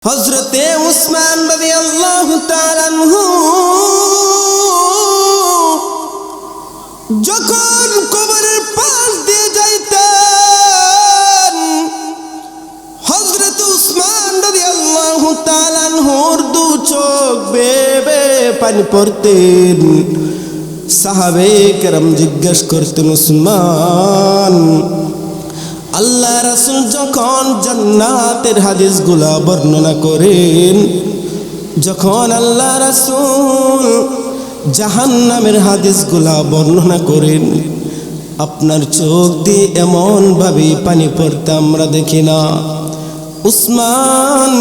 হযরতে উসমান রাদিয়াল্লাহু তাআলা আনহু যখন কবরের পাশ দিয়ে যাইতেন, হযরত উসমান রাদিয়াল্লাহু তাআলা আনহুর দু চোখ বেয়ে বেয়ে পানি পড়তেন। সাহাবে কেরাম জিজ্ঞেস করতেন, উসমান, আল্লাহ রাসূল যখন জান্নাতের হাদিসগুলা বর্ণনা করেন, যখন আল্লাহ রাসূল জাহান্নামের হাদিসগুলা বর্ণনা করেন, আপনার চোখ দিয়ে এমন ভাবে পানি পড়তে আমরা দেখি না। উসমান,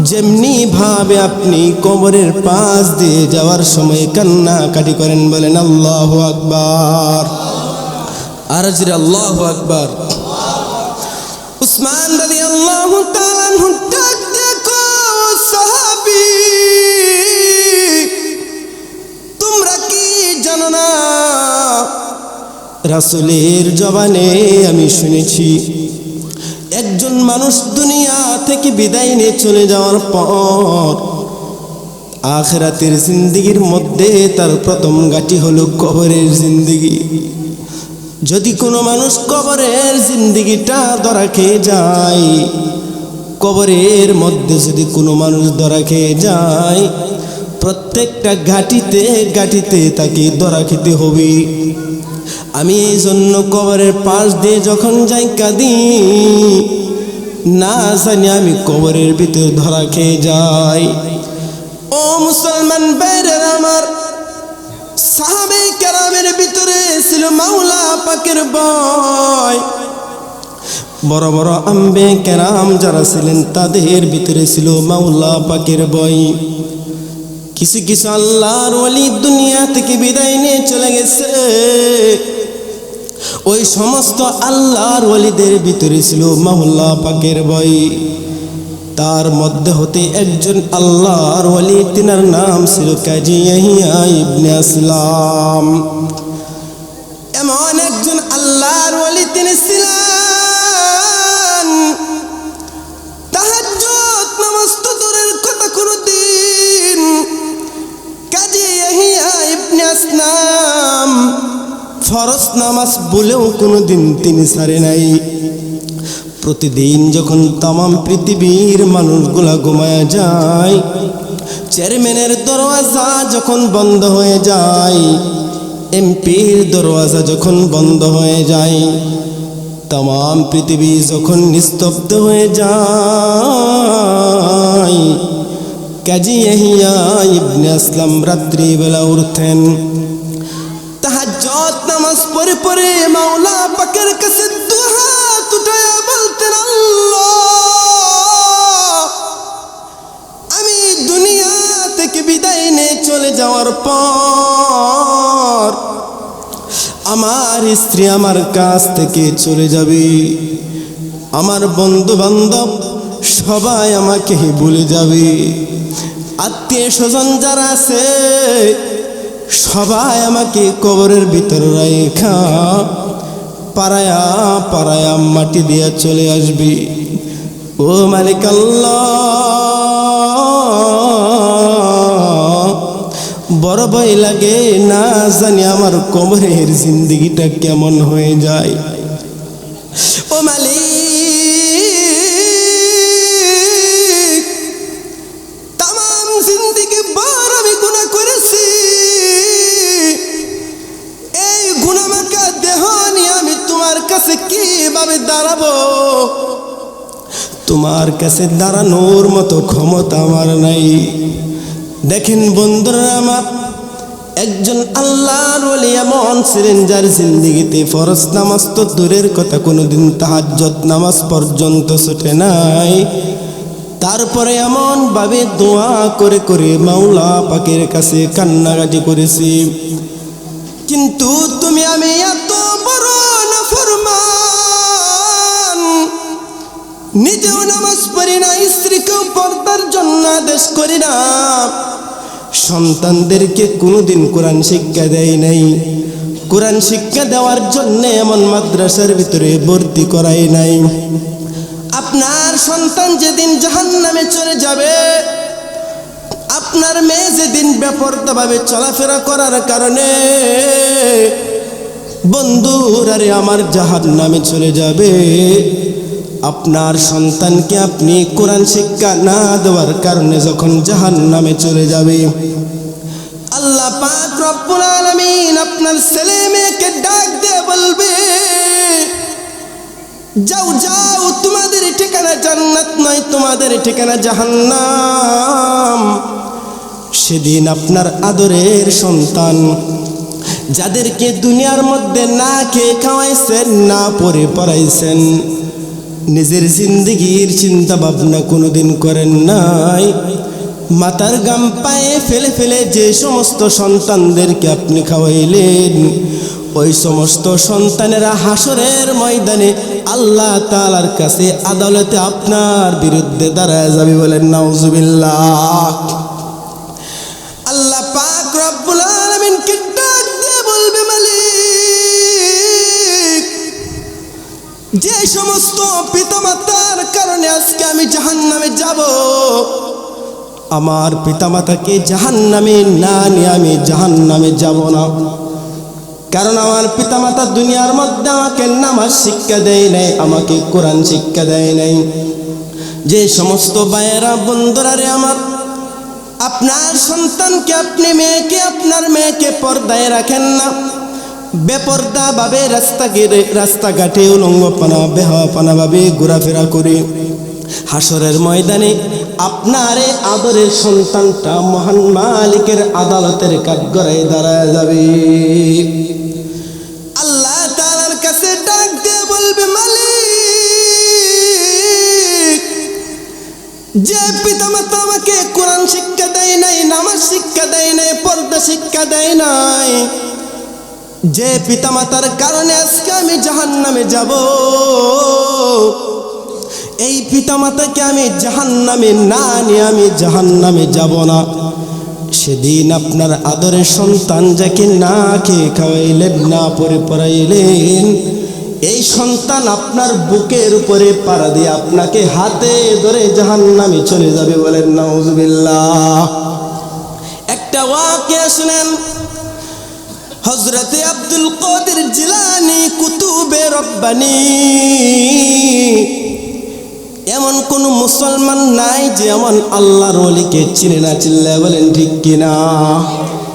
যেমনি ভাবে আপনি কবরের পাশ দিয়ে যাওয়ার সময় কান্নাকাটি করেন, বলেন আল্লাহু আকবার। আর জোরে আল্লাহু আকবার। উসমান রাদিয়াল্লাহু তাআলা আনহু ডাক দেখো, সাহাবী, তোমরা কি জানো না, রাসূলের জবানে আমি শুনেছি একজন মানুষ দুনিয়া থেকে বিদায় নিয়ে চলে যাওয়ার পর আখিরাতের জিন্দেগির মধ্যে তার প্রথম ঘাঁটি হলো কবরের জিন্দেগি। যদি কোনো মানুষ কবরের জিন্দেগিটা ধরা খেয়ে যায়, কবরের মধ্যে যদি কোনো মানুষ ধরা খেয়ে যায়, প্রত্যেকটা ঘাটিতে ঘাটিতে তাকে ধরা খেতে হবে। আমি এই জন্য কবরের পাশ দিয়ে যখন যাই কাঁদি, না জানি আমি কবরের ভিতর ধরা খেয়ে যাই। ও মুসলমান ভাইরা আমার, সাহাবে কেরামের ভিতরে ছিল মাওলা পাকের ভয়। বড় বড় আম্বে কেরাম যারা ছিলেন তাদের ভিতরে ছিল মাওলা পাকের ভয়। কিছু কিছু আল্লাহর ওলি দুনিয়া থেকে বিদায় নিয়ে চলে গেছে, ওই সমস্ত আল্লাহর ওলিদের ভিতরে ছিল মাওলা পাকের ভয়। তার মধ্যে হতে একজন আল্লাহর ওলি, তিনার নাম ছিল কাজী ইয়াহিয়া ইবনে আসলাম। এমন একজন আল্লাহর ওলি তিনি ছিলেন, তাহাজ্জুদ নামাজ তো দূরের কথা কোনদিন কাজী ইয়াহিয়া ইবনে আসলাম ফরজ নামাজ বলেও কোনদিন তিনি ছাড়ে নাই। প্রতিদিন যখন তামাম পৃথিবীর মানুষগুলা ঘুমায়া যায়, চেয়ারম্যানের দরওয়াজা যখন বন্ধ হয়ে যায়, এমপির দরওয়াজা যখন বন্ধ হয়ে যায়, তামাম পৃথিবী যখন নিস্তব্ধ হয়ে যায়, কাজী ইয়াহিয়া ইবনে আসলাম রাত্রিবেলা উঠতেন। তাহাজ্জুদ নামাজ পড়ে পড়ে মাওলা পাকের কাছে দুহাত উঠায়া বলতেন, আল্লাহ, আমি দুনিয়া থেকে বিদায় নিয়ে চলে যাওয়ার পর আমার স্ত্রী আমার কাছ থেকে চলে যাবে, আমার বন্ধু বান্ধব সবাই আমাকে ভুলে যাবে, আত্মীয় স্বজন যারা আছে সবাই আমাকে কবরের ভিতর রাখা পারায়া পারায়া মাটি দিয়া চলে আসবে। ও মালিক আল্লাহ, বড় ভয় লাগে, না জানি আমার কবরের জিন্দেগিটা কেমন হয়ে যায়। ও মালিক, তামাম জিন্দেগি বার আমি গুনাহ করেছি, এই গুনাহ মাখা দেহ নিয়ে আমি তোমার কাছে কিভাবে দাঁড়াবো? তোমার কাছে দাঁড়ানোর মতো ক্ষমতা আমার নাই। দেখেন বন্ধুরা আমার, একজন আল্লাহর ওলি এমন ছিলেন যার জিন্দেগিতে ফরজ নামাজ তো দূরের কথা কোনোদিন তাহাজ্জুদ নামাজ পর্যন্ত ছুটে নাই। তারপরে এমন ভাবে দোয়া করে করে মাওলা পাকের কাছে কান্নাকাটি করেছি, কিন্তু তুমি আমি এত বড় নাফরমান, নিজেও নামাজ পড়ি না, স্ত্রীকেও পর্দার জন্য আদেশ করি না, সন্তানদেরকে কোনোদিন কোরআন শিক্ষা দেয় নাই, কোরআন শিক্ষা দেওয়ার জন্য এমন মাদ্রাসার ভিতরে ভর্তি করাই নাই। আপনার সন্তান যেদিন জাহান্নামে চলে যাবে, আপনার মেয়ে যেদিন বেপরদাভাবে চলাফেরা করার কারণে বন্ধুরারে আমার জাহান্নামে চলে যাবে, আপনার সন্তানকে আপনি কোরআন শিক্ষা না দেওয়ার কারণে যখন জাহান্নামে চলে যাবে, আল্লাহ পাক রব্বুল আলামিন আপনার ছেলে মেয়েকে ডাক দিয়ে বলবে, যাও যাও, তোমাদের ঠিকানা জান্নাত নয়, তোমাদের ঠিকানা জাহান্নাম। সেদিন আপনার আদরের সন্তান যাদেরকে দুনিয়ার মধ্যে না খেয়ে খাওয়াইছেন, না পরে পড়াইছেন, নিজের জিন্দেগির চিন্তা ভাবনা কোনোদিন করেন নাই, মাথার গাম পায়ে ফেলে ফেলে যে সমস্ত সন্তানদেরকে আপনি খাওয়াইলেন, ওই সমস্ত সন্তানেরা হাসরের ময়দানে আল্লাহ তাআলার কাছে আদালতে আপনার বিরুদ্ধে দাঁড়ায় যাবে। বলেন নাউজুবিল্লাহ। আল্লাহ পাক রব্বুল আলামিনকে ডাক দিয়ে বলবে, মালিক, যে সমস্ত পিতামাতার কারণে আজকে আমি জাহান্নামে যাব, আমার পিতামাতাকে জাহান্নামে না নিয়ে আমি জাহান্নামে যাব না। কারণ আমার পিতামাতা দুনিয়ার মধ্যে আমাকে নামাজ শিক্ষা দেয় নাই, আমাকে কোরআন শিক্ষা দেয় নাই। যে সমস্ত ভাইয়েরা বন্ধুরা রে আমার, আপনার সন্তানকে আপনি মেয়েকে, আপনার মেয়েকে পর্দায় রাখেন না, বেপর্দা ভাবে রাস্তাঘাটে উলঙ্গপানা বেহাপানা ভাবে ঘোরাফেরা করে হাসরের ময়দানে আপনারে আদরের সন্তানটা মহান মালিকের আদালতের কাঠগড়ায় দাঁড়ায় যাবে। আল্লাহ তাআলার কাছে ডাক দিয়ে বলবে, মালিক, যে পিতামাতা আমাকে কোরআন শিক্ষা দেয় নাই, নামাজ শিক্ষা দেয় নাই, পর্দা শিক্ষা দেয় নাই, যে পিতামাতার কারণে আজকে আমি জাহান্নামে যাব, এই পিতামাতাকে আমি জাহান্নামে না নিয়ে আমি জাহান্নামে যাব না। সেদিন আপনার আদরের সন্তান যাকে না খেয়ে খাওয়াইলেন, না পরে পড়াইলেন, এই সন্তান আপনার বুকের উপরে পাড়া দিয়ে আপনাকে হাতে ধরে জাহান্নামে চলে যাবে। বলেন নাউজুবিল্লাহ। একটা ওয়াকিয়া শুনেন, হযরতে আব্দুল কাদের জিলানী কুতুবে রব্বানী, এমন কোন মুসলমান নাই যে এমন আল্লাহর ওলিকে চিনে না। চিল্লায় বলেন ঠিক কিনা?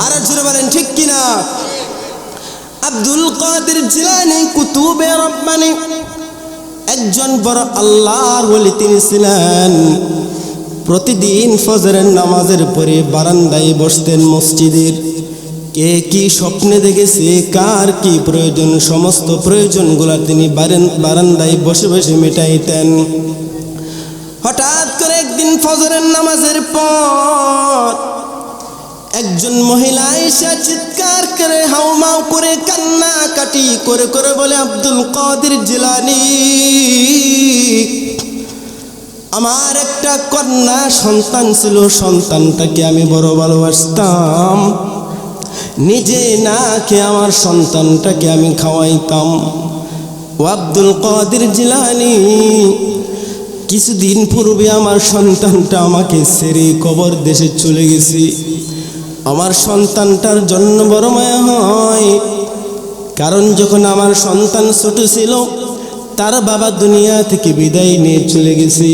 আর জোরে বলেন ঠিক কিনা? আব্দুল কাদের জিলানী কুতুবে রব্বানী একজন বড় আল্লাহর ওলি তিনি ছিলেন। প্রতিদিন ফজরের নামাজের পরে বারান্দায় বসতেন মসজিদের। কে কি স্বপ্নে দেখেছে, কার কি প্রয়োজন, সমস্ত প্রয়োজনগুলা তিনি বারান্দায় বসে বসে মেটাইতেন। হঠাৎ করে একদিন ফজরের নামাজের পর একজন মহিলা এসে চিৎকার করে হাউমাউ করে কান্নাকাটি করে করে বলে, আব্দুল কাদের জিলানী, আমার একটা কন্যা সন্তান ছিল, সন্তানটাকে আমি বড় ভালোবাসতাম, নিজে না খেয়ে আমার সন্তানটাকে আমি খাওয়াইতাম। ও আব্দুল কাদের জিলানী, কিছুদিন পূর্বে আমার সন্তানটা আমাকে ছেড়ে কবর দেশে চলে গেছে। আমার সন্তানটার জন্য বড় মায়া হয়, কারণ যখন আমার সন্তান ছোট ছিল তার বাবা দুনিয়া থেকে বিদায় নিয়ে চলে গেছে।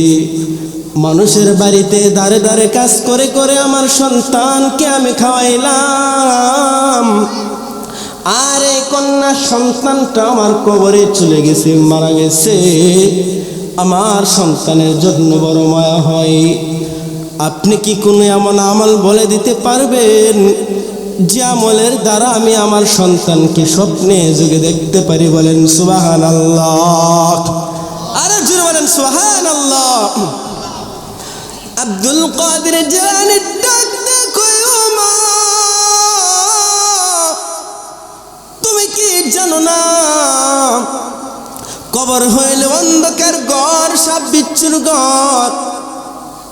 মানুষের বাড়িতে দাঁড়ে দাঁড়ে কাজ করে করে আমার সন্তানকে আমি খাওয়াইলাম, আর এই কন্যা সন্তানটা আমার কবরে চলে গেছে, মারা গেছে। আমার সন্তানের জন্য বড় মায়া হয়। আপনি কি কোনো এমন আমল বলে দিতে পারবেন যে আমলের দ্বারা আমি আমার সন্তানকে স্বপ্নে যুগে দেখতে পারি? বলেন সুবহানাল্লাহ। আরে জোরে বলেন সুবহানাল্লাহ। আব্দুল কাদের জিলানী ডাক দেখো, ও মা, তুমি কি জানো না কবর হইলে অন্ধকার ঘর, সাপ বিচ্ছুর ঘর।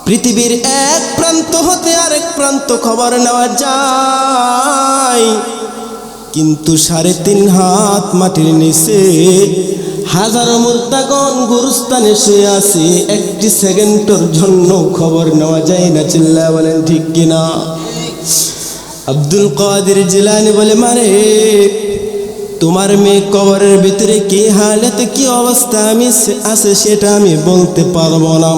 পৃথিবীর এক প্রান্ত হতে আরেক প্রান্ত খবর নেওয়া যায়, কিন্তু 3.5 হাত মাটির নিচে হাজারো মুর্দাগণ গুরুস্থানে শুয়ে আছে, একটি সেকেন্ডের জন্য খবর নেওয়া যায় না। চিল্লায়া বলেন ঠিক কিনা? আব্দুল কাদের জিলানী বলে, মারে তোমার মেয়ে কবরের ভিতরে কি হালতে কি অবস্থা আমি আছে সেটা আমি বলতে পারবো না,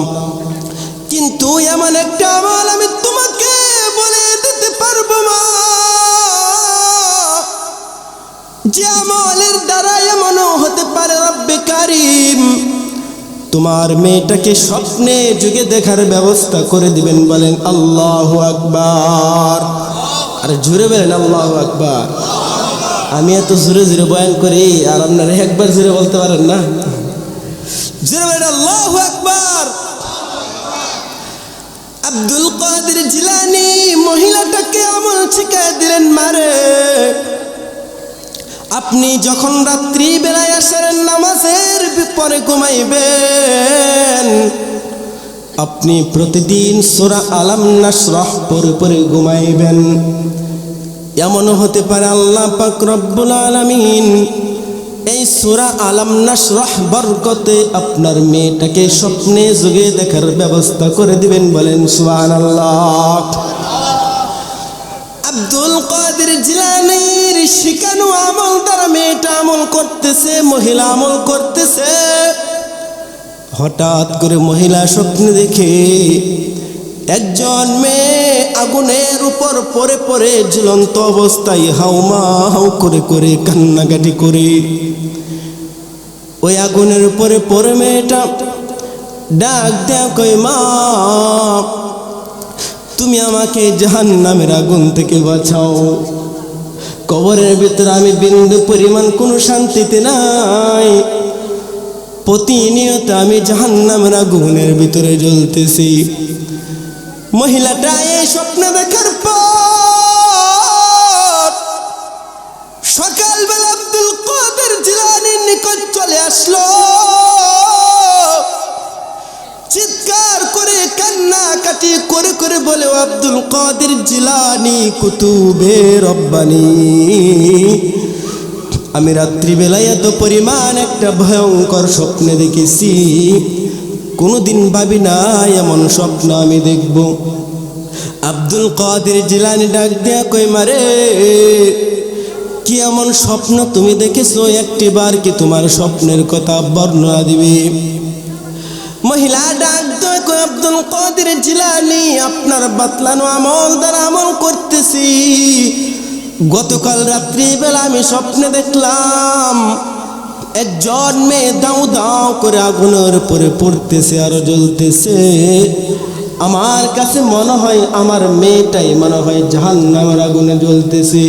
কিন্তু এমন একটা আমল আমি তোমাকে বলে দিতে পারবো না যে আমলের দ্বারা এমনও হতে পারে রব্বে কারীম তোমার মেয়েটাকে স্বপ্নে যুগে দেখার ব্যবস্থা করে দিবেন। বলেন আল্লাহু আকবার। আর জোরে বলেন আল্লাহু আকবার। আমি এত জোরে জোরে বয়ান করি আর আপনারা একবার জোরে বলতে পারেন না? জোরে বলেন আল্লাহু আকবার। আব্দুল কাদের জিলানী মহিলাটাকে আমল শিখায় দিলেন, মারে আপনি যখন রাত্রি বেলায় আসরের নামাজের পরে ঘুমাইবেন, আপনি প্রতিদিন সূরা আলাম নাশরাহ পড়ে পড়ে ঘুমাইবেন। এমন হতে পারে আল্লাহ পাক রব্বুল আলামিন এই সূরা আলাম নাশরাহ বরকতে আপনার মেয়েটাকে স্বপ্নে যুগে দেখার ব্যবস্থা করে দিবেন। বলেন সুবহানাল্লাহ। আব্দুল কাদের জিলানীর শিখানো আমল দ্বারা মেয়েটা আমল করতেছে, মহিলা আমল করতেছে। হঠাৎ করে মহিলা স্বপ্নে দেখে একজন মেয়ে আগুনের উপর পড়ে পড়ে ঝুলন্ত অবস্থায় হাউমাউ করে করে কান্নাকাটি করে। ওই আগুনের উপরে পড়ে মেয়েটা ডাক দেয়া কই, মা তুমি আমাকে জাহান্নামের আগুন থেকে বাঁচাও, কবরের ভিতরে আমি বিন্দু পরিমাণ কোনো শান্তিতে নাই, প্রতিনিয়ত আমি জাহান্নামের আগুনের ভিতরে জ্বলতেছি। মহিলাটা এই স্বপ্ন দেখার পর সকালবেলা আব্দুল কাদের জিলানীর নিকট চলে আসলো, চিৎকার করে কান্নাকাটি করে করে বলে, আব্দুল কাদের জিলানী কুতুবে রব্বানি, আমি রাত্রিবেলায় এত পরিমাণ একটা ভয়ঙ্কর স্বপ্ন দেখেছি, কোনোদিন ভাবি না এমন স্বপ্ন আমি দেখব। আব্দুল কাদের জিলানী ডাক দেয়া কই, মারে কি এমন স্বপ্ন তুমি দেখেছো, একটিবার কি তোমার স্বপ্নের কথা বর্ণনা দিবে? মহিলা ডাক দেয়া কই, আব্দুল কাদের জিলানী আপনার বাতলানো আমল দ্বারা আমল করতেছি। গতকাল রাত্রিবেলা আমি স্বপ্নে দেখলাম একজন মেয়ে দাউ দাউ করে আগুনের উপরে পড়তেছে আর জ্বলতেছে। আমার কাছে মনে হয় আমার মেয়েটাই মনে হয় জাহান্নামের আগুনে জ্বলতেছে।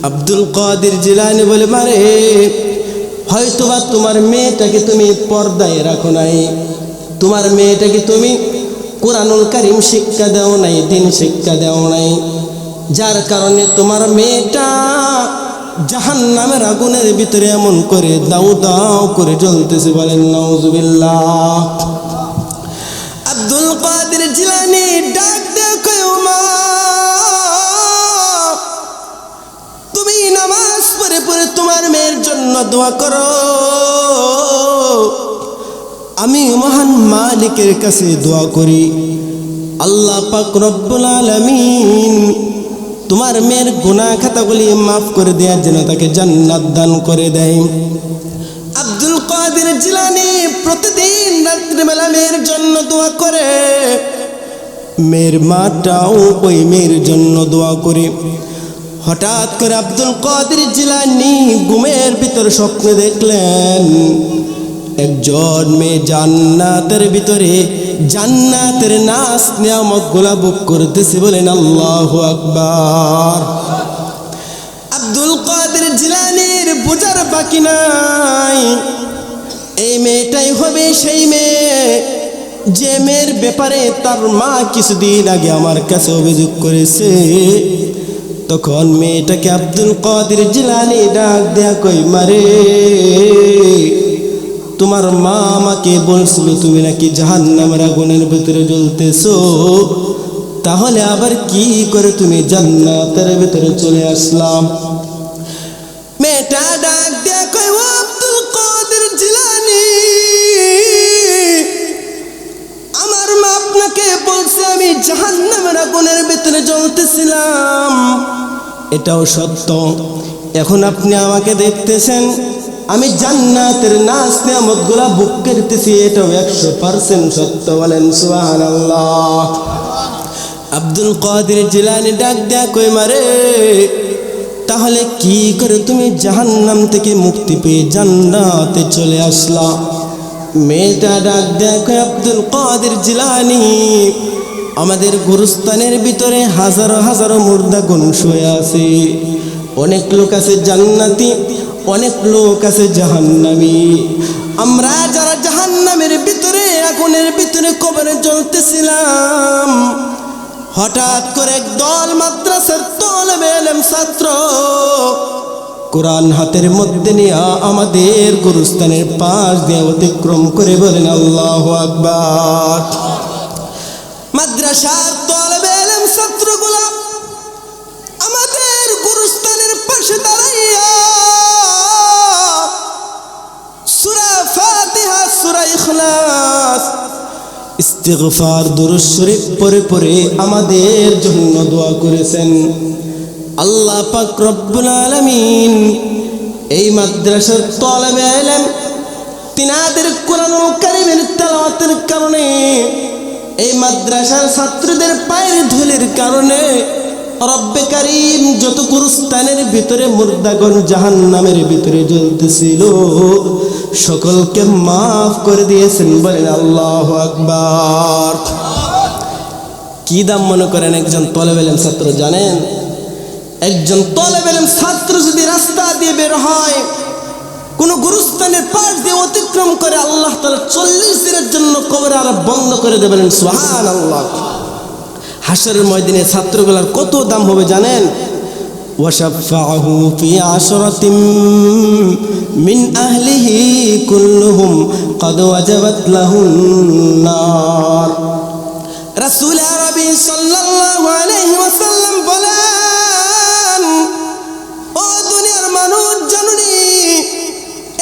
আব্দুল কাদের জিলানী বলে, মারে হয়তোবা তোমার মেয়েটাকে তুমি পর্দায় রাখো নাই, তোমার মেয়েটাকে তুমি কোরআনুল কারীম শিক্ষা দাও নাই, দিন শিক্ষা দাও নাই, যার কারণে তোমার মেয়েটা জাহান্নামের আগুনের ভিতরে এমন করে দাউ দাউ করে জ্বলতেছে। বলেন নাউজুবিল্লাহ। আব্দুল কাদের জিলানী ডাক দেয়া কয়, মা তুমি নামাজ পড়ে পড়ে তোমার মেয়ের জন্য দোয়া করো, আমি মহান মালিকের কাছে দোয়া করি আল্লাহ পাক রব্বুল আলামিন তোমার মেয়ের গুনাহ খাতাগুলি মাফ করে দেওয়ার জন্য তাকে জান্নাত দান করে দেয়। আব্দুল কাদের জিলানী প্রতিদিন রাত্রিবেলা মেয়ের জন্য দোয়া করে, মেয়ের মাটাও ওই মেয়ের জন্য দোয়া করে। হঠাৎ করে আব্দুল কাদের জিলানী ঘুমের ভিতর স্বপ্নে দেখলেন একজন মেয়ে জান্নাতের ভিতরে জান্নাতের নাজ নিয়ামত গুলা ভোগ করতেছে। বলেন আল্লাহু আকবার। আব্দুল কাদের জিলানীর বুঝার বাকি নাই, এই মেয়েটাই হবে সেই মেয়ে যে মেয়ের ব্যাপারে তার মা কিছুদিন আগে আমার কাছে অভিযোগ করেছে। তখন মেয়েটাকে আব্দুল কাদের জিলানী ডাক দেয়া কই, মারে তোমার মা আমাকে বলছিল তুমি নাকি জাহান্নামের আগুনের ভিতরে জ্বলতেছো, তাহলে আবার কি করে তুমি জান্নাতের ভিতরে চলে আসলাম? মেয়েটা ডাক দেয়া কই, ও আব্দুল কাদের জাহান্নামের আগুনের ভিতরে জ্বলতেছিলাম, এটাও সত্য। এখন আপনি আমাকে দেখতেছেন, আমি জান্নাতের নাজ নিয়ামতগুলা ভোগ করতেছি, এটাও 100% সত্য। বলেন সুবহানাল্লাহ। আব্দুল কাদের জিলানী ডাক দেয়া কই মারে, তাহলে কি করে তুমি জাহান্নাম থেকে মুক্তি পেয়ে জান্নাতে চলে আসলা? মেয়েটা ডাক দেয়া কই, আব্দুল কাদের জিলানী, আমাদের গুরুস্থানের ভিতরে হাজারো হাজারো মুর্দা গুণ শুয়ে আছে। অনেক লোক আছে জান্নাতি, অনেক লোক আছে জাহান্নামী। আমরা যারা জাহান্নামের ভিতরে আগুনের ভিতরে কবরে জ্বলতেছিলাম, হঠাৎ করে একদল মাদ্রাসার তালেবে ইলম ছাত্র কোরআন হাতের মধ্যে নিয়ে আমাদের গুরুস্থানের পাশ দিয়ে অতিক্রম করে বলেন আল্লাহু আকবার। মাদ্রাসার তালেবে ইলম ছাত্রগুলো আমাদের গুরুস্থানের পাশে দাঁড়াইয়া সূরা ফাতিহা, সূরা ইখলাস, ইস্তিগফার, দুরূদ শরীফ পড়ে পড়ে আমাদের জন্য দোয়া করেছেন। আল্লাহ পাক রব্বুল আলামিন এই মাদ্রাসার তালেবে ইলম তিনাদের কোরআনুল কারীমের তেলাওয়াতের কারণে, এই মাদ্রাসার ছাত্রদের পায়ের ধুলির কারণে রব্বে কারীম যত গুরুস্থানের ভিতরে মুর্দাগণ জাহান্নামের ভিতরে জ্বলতেছিল, সকলকে মাফ করে দিয়েছেন। বলেন আল্লাহু আকবার। কি দাম মনে করেন একজন তালেবে ইলম ছাত্র জানেন? একজন তালেবে ইলম ছাত্র যদি রাস্তা দিয়ে বের হয়, কোন গুরুস্থানের পাশ দিয়ে অতিক্রম করে, আল্লাহ তাআলা 40 দিনের জন্য কবরে আর বন্ধ করে দেবেন। সুবহানাল্লাহ। হাশরের ময়দানে ছাত্রগুলোর কত দাম হবে জানেন? ওয়াশাফাহু ফি আশরাতিন মিন আহলিহি কুল্লুহুম ক্বাদ ওয়াজাবাত লাহুন নার। রাসূল আরবি সাল্লাল্লাহু আলাইহি ওয়াসাল্লাম বলেন, ও দুনিয়ার মানুষ জানুনি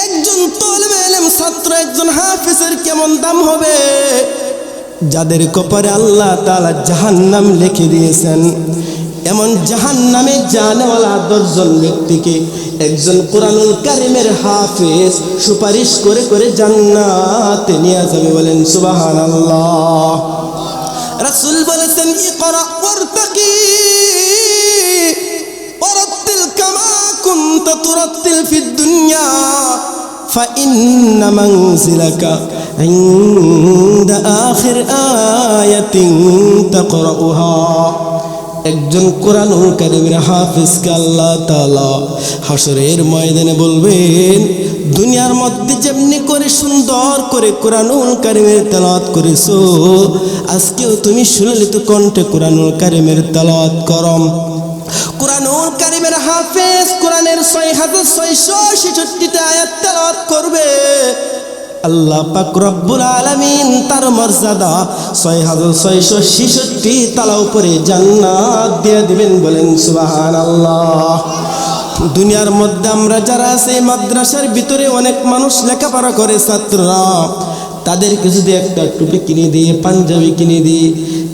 একজন তালেবে ইলম ছাত্র, একজন হাফেজের কেমন দাম হবে? যাদের কপালে আল্লাহ তাআলা জাহান্নাম লিখে দিয়েছেন, এমন জাহান্নামে জানেওয়ালা 10 জন ব্যক্তিকে একজন কোরআনুল কারীমের হাফেজ সুপারিশ করে করে জান্নাতে নিয়ে যাবে। বলেন সুবহানাল্লাহ। রাসূল বলেছেন, ইকরা ওয়ারতাকি ওয়ারাত্তিল কামা কুনতা তুরাত্তিল ফিদ দুনিয়া فإن منزلك عند آخر آية تقرأها। একজন কোরআনুল কারীমের হাফেজকে আল্লাহ তাআলা হাশরের ময়দানে বলবেন, দুনিয়ার মধ্যে যেমনি করে সুন্দর করে কোরআনুল কারীমের তেলাওয়াত করেছো, আজকেও তুমি সুললিত কণ্ঠে কোরআনুল কারীমের তেলাওয়াত করো। কোরআনুল কারীমের হাফেজ কোরআনের 6666টা আয়াত তেলাওয়াত করবে, আল্লাহ পাক রব্বুল আলামিন তার মর্যাদা 6666 তালা উপরে জান্নাত দিয়ে দিবেন। বলেন সুবহানাল্লাহ। দুনিয়ার মধ্যে আমরা যারা আছে মাদ্রাসার ভিতরে অনেক মানুষ লেখাপড়া করে ছাত্ররা, তাদেরকে যদি একটা টুপি কিনে দিয়ে, পাঞ্জাবি কিনে দিয়ে,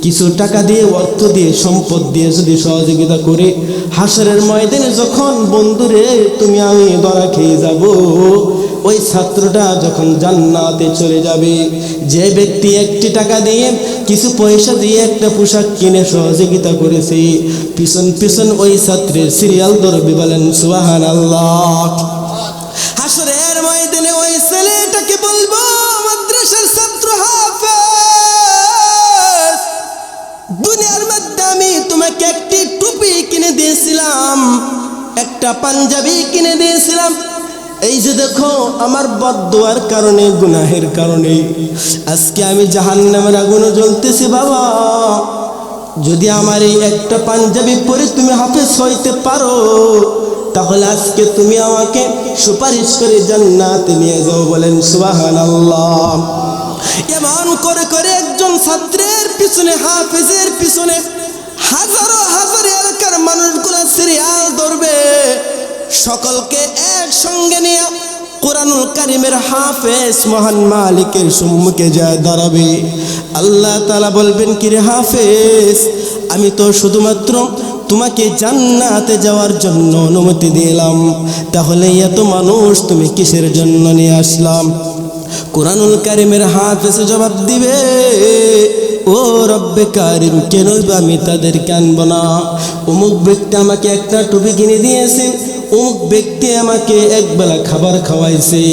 কিছু টাকা দিয়ে, অর্থ দিয়ে, সম্পদ দিয়ে যদি সহযোগিতা করে, হাশরের ময়দানে যখন বন্ধুরে তুমি আমি ধরা খেয়ে যাব, ওই ছাত্রটা যখন জান্নাতে চলে যাবে, যে ব্যক্তি 1টি টাকা দিয়ে, কিছু পয়সা দিয়ে একটা পোশাক কিনে সহযোগিতা করেছে, পিছন পিছন ওই ছাত্রের সিরিয়াল ধরবে। বলেন সুবহানাল্লাহ। হাশরের ময়দানে ওই ছেলেটাকে বলবো, মাদ্রাসার ছাত্র হাফেজ, দুনিয়ার মধ্যে আমি তোমাকে একটি টুপি কিনে দিয়েছিলাম, একটা পাঞ্জাবি কিনে দিয়েছিলাম, এই যে দেখো আমার বদদোয়ার কারণে, গুনাহের কারণে আজকে আমি জাহান্নামের আগুনে জ্বলতেছি। বাবা, যদি আমার এই একটা পাঞ্জাবি পরে তুমি হাফেজ হইতে পারো, তাহলে আজকে তুমি আমাকে সুপারিশ করে জান্নাতে নিয়ে যাও। বলেন সুবহানাল্লাহ। এমন করে করে একজন ছাত্রের পিছনে, হাফেজের পিছনে হাজারো হাজার এলাকার মানুষগুলো সিরিয়াল ধরবে, সকলকে একসঙ্গে নিয়ে কোরআনুল কারীমের হাফেজ মহান মালিকের সম্মুখে যায় দাঁড়াবে, আল্লাহ তাআলা বলবেন, কি রে হাফেজ, আমি তো শুধুমাত্র তোমাকে জান্নাতে যাওয়ার জন্য অনুমতি দিলাম, তাহলে এত মানুষ তুমি কিসের জন্য নিয়ে আসলাম? কোরআনুল কারীমের হাফেজ জবাব দিবে, ও রব্বে কারিম, কেন আমি তাদেরকে আনবো না? অমুক ব্যক্তি আমাকে একটা টুপি কিনে দিয়েছে, অমুক ব্যক্তি আমাকে একবেলা খাবার খাওয়াইছে,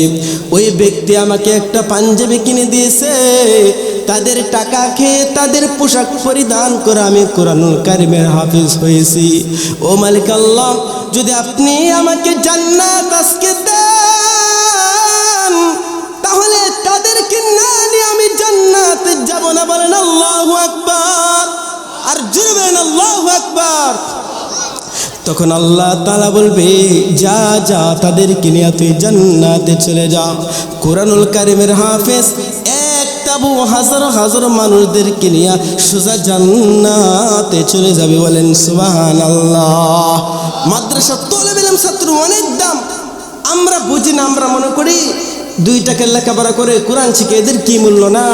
ওই ব্যক্তি আমাকে একটা পাঞ্জাবি কিনে দিয়েছে, তাদের টাকা খেয়ে তাদের পোশাক পরিধান করে আমি কোরআনুল কারীমের হাফেজ হয়েছি। ও মালিক আল্লাহ, যদি আপনি আমাকে জান্নাত আজকে দেন, তাহলে তাদেরকে না নিয়ে আমি জান্নাতে যাব না। বলেন আল্লাহু আকবার, আর জোরে বলেন আল্লাহু আকবার। তখন আল্লাহ তাআলা বলবে, যা যা তাদেরকে নিয়ে তুই জান্নাতে চলে যা। কোরআনুল কারীমের হাফেজ একটা হাজার হাজার মানুষদেরকে নিয়ে সোজা জান্নাতে চলে যাবে। বলেন সুবহানাল্লাহ। মাদ্রাসা তালিবে ইলম ছাত্র অনেক দাম, আমরা বুঝি না, আমরা মনে করি 2 টাকার লেখাপড়া করে কোরআন শিখে এদের কি মূল্য না।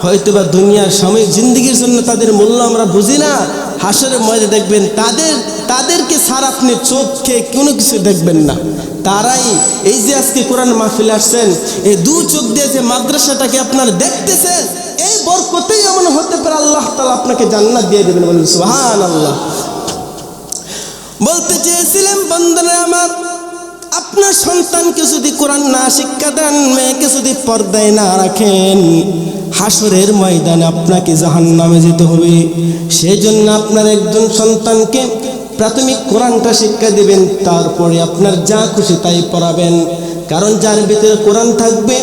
হয়তোবা দুনিয়ার সাময়িক জিন্দেগির জন্য তাদের মূল্য আমরা বুঝি না। হাসরের ময়দানে দেখবেন তাদেরকে ছাড়া আপনি চোখে কোনো কিছু দেখবেন না। তারাই এই যে আজকে কোরআন মাহফিলে আসছেন, এই 2 চোখ দিয়ে যে মাদ্রাসাটাকে আপনারা দেখতেছেন, এই বরকতেই এমন হতে পারে আল্লাহ তাআলা আপনাকে জান্নাত দিয়ে দেবেন। বলেন সুবহানাল্লাহ। বলতে চেয়েছিলাম, বন্ধুরা আমার, আপনার সন্তানকে যদি কোরআন না শিক্ষা দেন, মেয়েকে যদি পর্দায় না রাখেন, হাসরের ময়দানে আপনাকে জাহান্নামে যেতে হবে। সেই জন্য আপনার একজন সন্তানকে প্রাথমিক কোরআনটা শিক্ষা দিবেন, তারপরে আপনার যা খুশি তাই পড়াবেন। কারণ যার ভিতরে কোরআন থাকবে,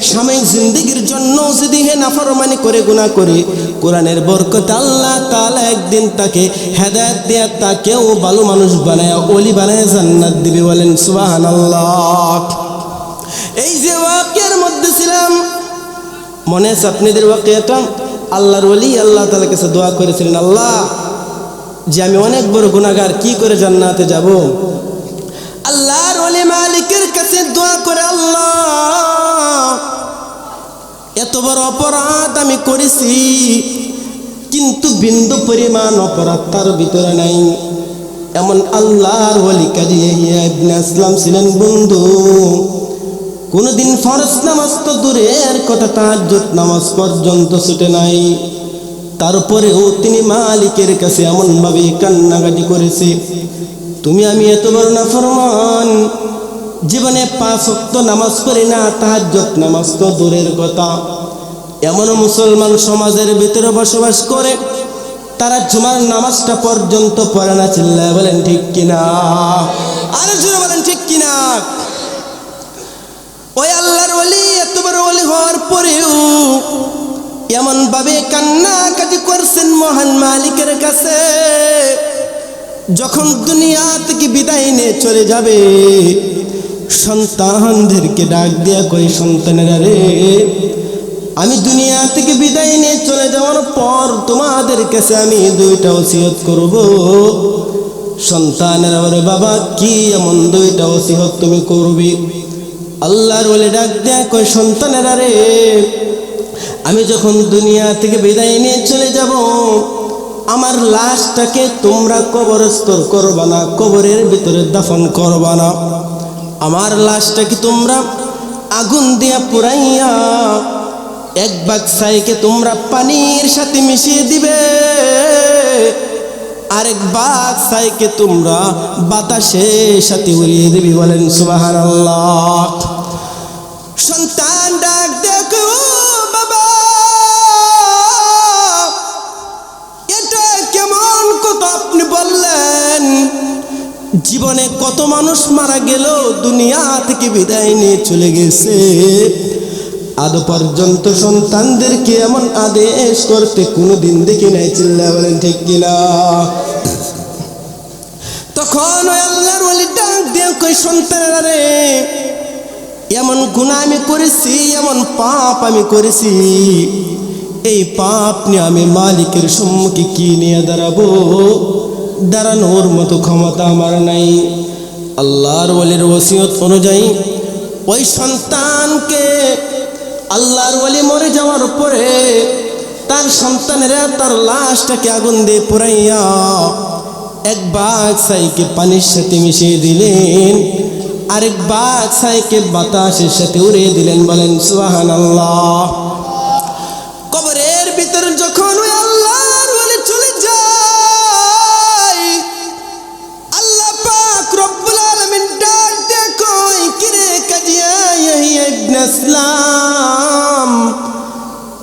সাময়িক জিন্দেগির জন্য যদি নাফরমানি করে গুনাহ করে, কোরআনের বরকতে আল্লাহ তাআলা একদিন তাকে হেদায়েত দিয়ে তাকেও ভালো মানুষ বানায়, ওলি বানায় জান্নাত দিবে। বলেন সুবহানাল্লাহ। এই যে ওয়াকিয়ার মধ্যে ছিলাম, মনে আছে আপনাদের ওয়াকিয়াটা? আল্লাহর ওলি আল্লাহ তাআলার কাছে দোয়া করেছিলেন, আল্লাহ, যে আমি অনেক বড় গুনাহগার, কি করে জান্নাতে যাব? আল্লাহর ওলি মালিকের কাছে দোয়া করে, আল্লাহ, এত বড় অপরাধ আমি করেছি, কিন্তু বিন্দু পরিমাণ অপরাধ তার ভিতরে নাই। এমন আল্লাহর ওলি কাজী ইয়াহইয়া ইবনে আসলাম ছিলেন বন্ধু। কোনদিন ফরজ নামাজ তো দূরের কথা, তাহাজ্জুদ নামাজ পর্যন্ত ছুটে নাই। তারপরেও তিনি মালিকের কাছে এমনভাবে কান্নাকাটি করেছে, তুমি আমি এত বড় নাফরমান, জীবনে 5 ওয়াক্ত নামাজ পড়ি না, তাহাজ্জুদ নামাজ তো দূরের কথা। এমন মুসলমান সমাজের ভিতরে বসবাস করে, তারা জুমার নামাজটা পর্যন্ত পড়ে না। চিল্লায় বলেন ঠিক কিনা? আরে জোরে বলেন ঠিক কিনা? ওই আল্লাহর ওলি এত বড় ওলি হওয়ার পরেও এমন ভাবে কান্নাকাটি করছেন মহান মালিকের কাছে, যখন দুনিয়া থেকে বিদায় নিয়ে চলে যাবে, সন্তানদেরকে ডাক দিয়া কই, সন্তানেরা রে, আমি দুনিয়া থেকে বিদায় নিয়ে চলে যাওয়ার পর তোমাদের কাছে আমি 2টা ওসিয়ত করব। সন্তানেরা বলে, বাবা, কি এমন 2টা ওসিয়ত তুমি করবে? আল্লাহর ওলি ডাক দিয়া কই, সন্তানেরা রে, আমি যখন দুনিয়া থেকে বিদায় নিয়ে চলে যাব, আমার লাশটাকে তোমরা কবরস্থ করবা না, কবরের ভিতরে দাফন করবা না। আমার লাশটাকে তোমরা আগুন দিয়া পুরাইয়া 1 ভাগ ছাইকে তোমরা পানির সাথে মিশিয়ে দিবে, আরেক ভাগ ছাইকে তোমরা বাতাসের সাথে উড়িয়ে দিবি। বলেন সুবহানাল্লাহ। সন্তান ডাক দেখো, বাবা, এটা কেমন কথা আপনি বললেন? জীবনে কত মানুষ মারা গেল, দুনিয়া থেকে বিদায় নিয়ে চলে গেছে, আদৌ পর্যন্ত সন্তানদেরকে এমন আদেশ করতে কোনোদিন দেখি নাই। চিল্লায় বলেন ঠিক কিনা? তখন ওই আল্লাহর ওলি ডাক দিয়ে কই, সন্তানেরা রে, এমন গুনাহ আমি করেছি, এমন পাপ আমি করেছি, এই পাপ নিয়ে আমি মালিকের সম্মুখে কি নিয়ে দাঁড়াবো? দাঁড়ানোর মতো ক্ষমতা আমার নাই। আল্লাহর ওলির ওসিয়ত অনুযায়ী ওই সন্তানকে আল্লাহর ওলি মরে যাওয়ার পরে তার সন্তানেরা তার লাশটাকে আগুন দিয়ে পুড়াইয়া এক ভাগ ছাইকে পানির সাথে মিশিয়ে দিলেন, আরেক ভাগ ছাইকে বাতাসের সাথে উড়িয়ে দিলেন। বলেন সুবহানাল্লাহ। কবরের ভিতর যখন ওই আল্লাহর ওলি চলে যায়, আল্লাহ পাক রব্বুল আলামিন ডাক দিয়ে কয়, কিরে কাজিয়া ইয়াহইয়া ইবনে ইসলাম,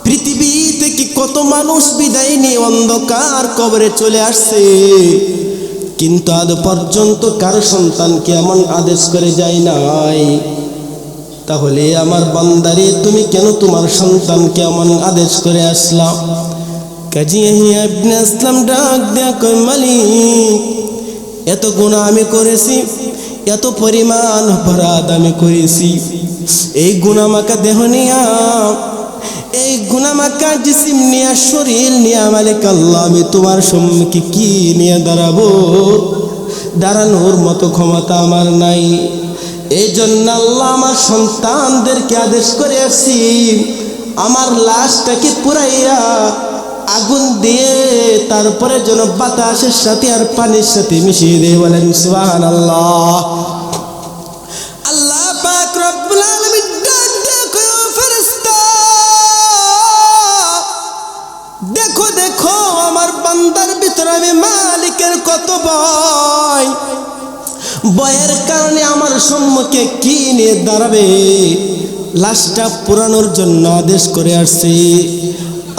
পৃথিবী থেকে কত মানুষ বিদায় নিয়ে অন্ধকার কবরে চলে আসছে, কিন্তু আজ পর্যন্ত কারো সন্তানকে এমন আদেশ করে যায় নাই। তাহলে আমার বান্দারে তুমি কেন তোমার সন্তানকে এমন আদেশ করে আসলাম? কাজী ইয়াহইয়া ইবনে ইসলাম ডাক দেয়া কয়, মালিক, এত গুনাহ আমি করেছি, এত পরিমাণ অপরাধ আমি করেছি, এই গুনাহ মাকা দেহ নিয়া, এই গুনামাকা জিসিম নিয়া, শরীর নিয়া মালিক আল্লাহ আমি তোমার সম্মুখে কি নিয়ে দাঁড়াবো? দাঁড়ানোর মতো ক্ষমতা আমার নাই। এই জন্য আল্লাহ আমার সন্তানদেরকে আদেশ করে আসছি, আমার লাশটাকে পুরাইয়া আগুন দিয়ে তারপরে যেন বাতাসের সাথে আর পানির সাথে মিশিয়ে দিয়ে। বলেন সুবহানাল্লাহ। আল্লাহ পাক রব্বুল আলামিন ডাক দিয়ে কয়, ফেরেশতা, দেখো দেখো আমার বান্দার ভিতরে আমি মালিকের কত ভয়, ভয়ের কারণে আমার সম্মুখে কি নিয়ে দাঁড়াবে? লাশটা পুরানোর জন্য আদেশ করে আসছি।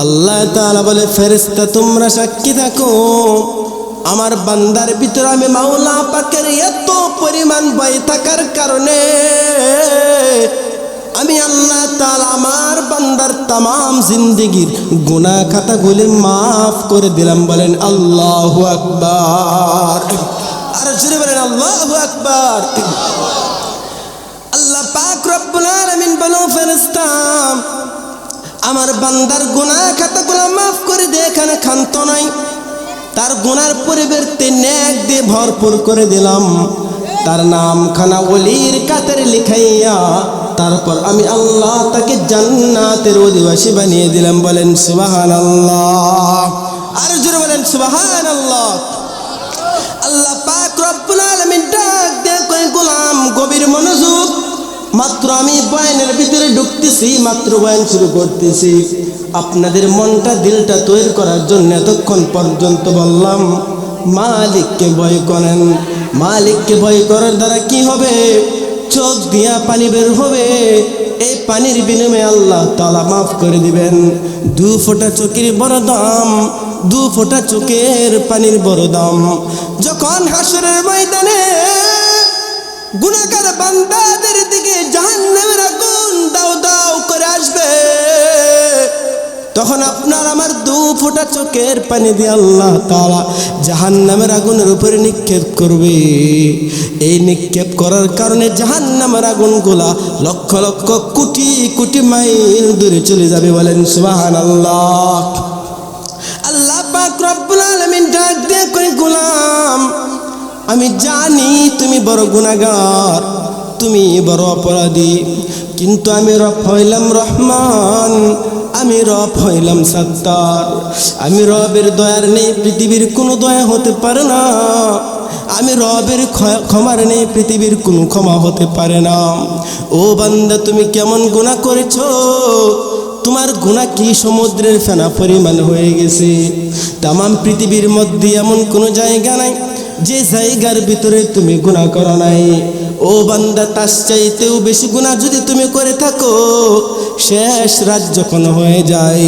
আল্লাহ তাআলা বলে, ফেরেশতা তোমরা সাক্ষী থাকো, আমার বান্দার ভিতরে আমি মাওলা পাকের এত পরিমাণ ভয় থাকার কারণে আমি আল্লাহ তাআলা আমার বান্দার তামাম জিন্দেগির গুনাহ খাতাগুলি মাফ করে দিলাম। বলেন আল্লাহু আকবার। আর জোরে বলেন আল্লাহু আকবার। আল্লাহ পাক রব্বুল আলামিন বলো, ফেরেশতা আমার বান্দার গুনাহ খাতাগুলো মাফ করে দে, এখানে ক্ষান্ত নাই, তার গুনার পরিবর্তে নেক দিয়ে ভরপুর করে দিলাম, তার নাম খানা ওলির কাতারে লিখাইয়া তারপর আমি আল্লাহ তাকে জান্নাতের অধিবাসী বানিয়ে দিলাম। বলেন সুবহানাল্লাহ। আর জোরে বলেন সুবহানাল্লাহ। আল্লাহ পাক রব্বুল আলামিন ডাক দিয়ে কয়, গোলাম গভীর মনোযোগ, মাত্র আমি বয়ানের ভিতরে ঢুকতেছি, মাত্র বয়ান শুরু করতেছি, আপনাদের মনটা দিলটা তৈরি করার জন্য এতক্ষণ পর্যন্ত বললাম মালিককে ভয় করেন। মালিককে ভয় করার দ্বারা কি হবে? চোখ দিয়া পানি বের হবে, এই পানির বিনিময়ে আল্লাহ তাআলা মাফ করে দিবেন। 2 ফোঁটা চোখের বড় দাম, 2 ফোঁটা চোখের পানির বড় দাম। যখন হাসরের ময়দানে গুনাহগার বান্দাদের দিকে জাহান্নামের আগুন দাও দাও করে আসবে, তখন আপনার আমার 2 ফোঁটা চোখের পানি দিয়ে আল্লাহ তাআলা জাহান্নামের আগুনের উপরে নিক্ষেপ করবে। এই নিক্ষেপ করার কারণে জাহান্নামের আগুনগুলা লক্ষ লক্ষ কোটি কোটি মাইল দূরে চলে যাবে। বলেন সুবহানাল্লাহ। আল্লাহ পাক রব্বুল আলামিন ডাক দিয়ে কয়, গোলাম আমি জানি তুমি বড় গুনাহগার, তুমি বড় অপরাধী, কিন্তু আমি রব হইলাম রহমান, আমি রব হইলাম সত্তার। আমি রবের দয়ার নেই পৃথিবীর কোনো দয়া হতে পারে না, আমি রবের ক্ষমার নেই পৃথিবীর কোনো ক্ষমা হতে পারে না। ও বান্দা তুমি কেমন গুনাহ করেছো? তোমার গুনাহ কি সমুদ্রের ফেনা পরিমাণ হয়ে গেছে? তামাম পৃথিবীর মধ্যে এমন কোনো জায়গা নাই যে জায়গার ভিতরে তুমি গুনাহ করো নাই। ও বান্দা, তার চাইতেও বেশি গুনাহ যদি তুমি করে থাকো, শেষ রাত যখন হয়ে যায়,